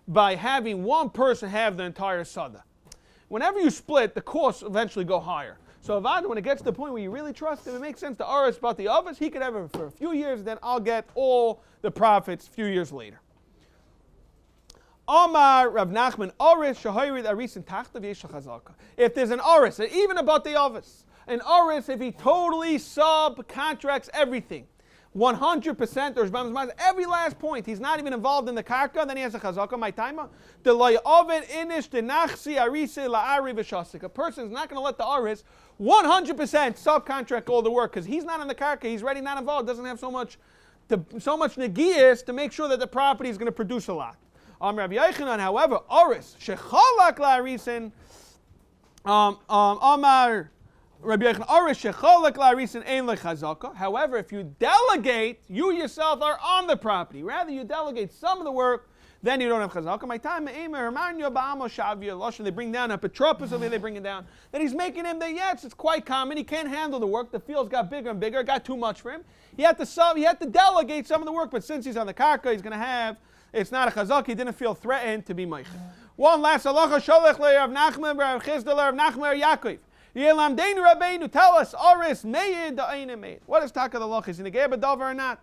by having one person have the entire sada. Whenever you split, the costs eventually go higher. So avad, when it gets to the point where you really trust him, it makes sense to aris about the others. He could have it for a few years, then I'll get all the profits a few years later. Amar Rav Nachman Oris Shahayrid Arisin Tachtav Yesh Chazaka. If there's an Oris, even about the Ovis, an Oris, if he totally subcontracts everything, 100%, or every last point, he's not even involved in the karka, then he has a chazaka, my timer. The loy ovid inish the nachsi arise la'ari v'shasik. A person's not going to let the Oris 100% subcontract all the work, because he's not in the karka, he's already not involved, doesn't have so much negias to make sure that the property is going to produce a lot. Rabbi Yochanan, however, Oris, shechalak la'arisin, Amar Rabbi Yochanan, Oris shechalak la'arisin ein lechazaka. However, if you delegate, you yourself are on the property. Rather, you delegate some of the work, then you don't have chazaka. My time, they bring down a petropus over there, they bring it down. Then he's making him that, yes, it's quite common. He can't handle the work. The field's got bigger and bigger. It got too much for him. He had to delegate some of the work, but since he's on the karka, he's going to have. It's not a chazak. He didn't feel threatened to be meich. One last halacha. Sholech le'Rav Nachman, Rav Chisda le'Rav Nachman Yaakov. Yelamdeinu Rabbeinu, tell us, Oris meid da'ayne meid. What is taka the halacha? Is he negei b'davar or not?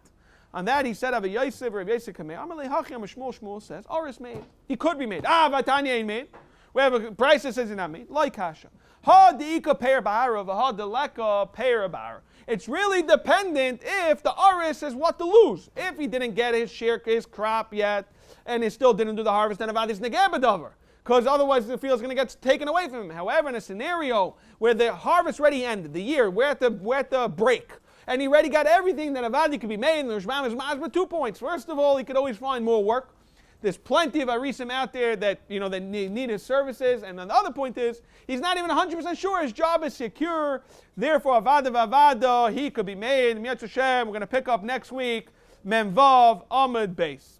On that he said, Rabbi Yosef, Rabbi Yosef kamei. Amalei hachiyam Shmuel says, Oris meid. He could be made. Vatanya ain't made. We have a price that says he's not made. Like kasha. Ha deika peir ba'ara, v'ha deleka peir ba'ara. It's really dependent if the Oris has what to lose. If he didn't get his share, his crop yet, and he still didn't do the harvest, then Avad is negabadavar. Because otherwise the field's going to get taken away from him. However, in a scenario where the harvest already ended, the year, we're at the break, and he already got everything that Avadi could be made, and the Rishbam is with 2 points. First of all, he could always find more work. There's plenty of Arisim out there that need his services. And then the other point is, he's not even 100% sure his job is secure. Therefore, Avada, he could be made. Mitzvah Hashem, we're going to pick up next week. Memvav Amud Beis.